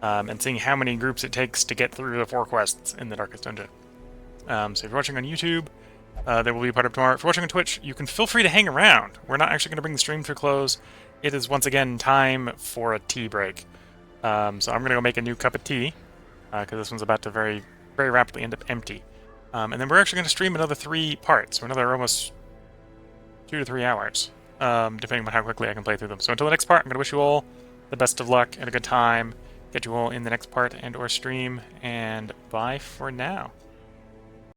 and seeing how many groups it takes to get through the 4 quests in the Darkest Dungeon. So if you're watching on YouTube, they will be part of tomorrow. If you're watching on Twitch, you can feel free to hang around. We're not actually going to bring the stream to a close. It is once again time for a tea break. So I'm going to go make a new cup of tea, because this one's about to very, very rapidly end up empty. And then we're actually going to stream another 3 parts, so another almost 2 to 3 hours, depending on how quickly I can play through them. So until the next part, I'm going to wish you all the best of luck and a good time. Get you all in the next part and or stream, and bye for now.